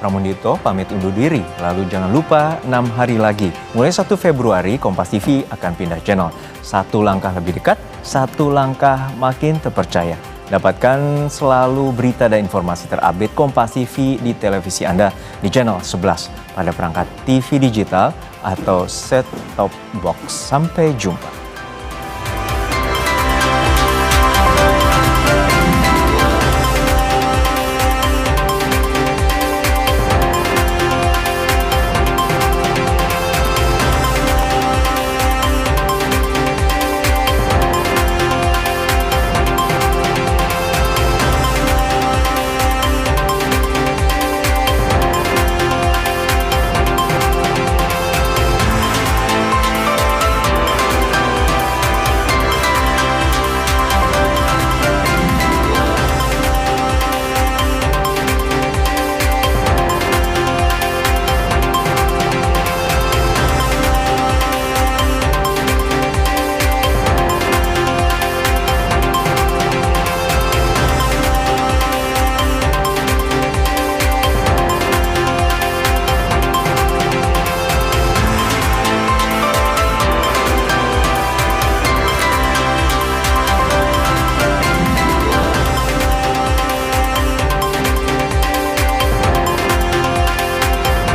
Pramundito pamit undur diri. Lalu jangan lupa 6 hari lagi. Mulai 1 Februari Kompas TV akan pindah channel. Satu langkah lebih dekat, satu langkah makin terpercaya. Dapatkan selalu berita dan informasi terupdate Kompas TV di televisi Anda di channel 11 pada perangkat TV digital atau set-top box. Sampai jumpa.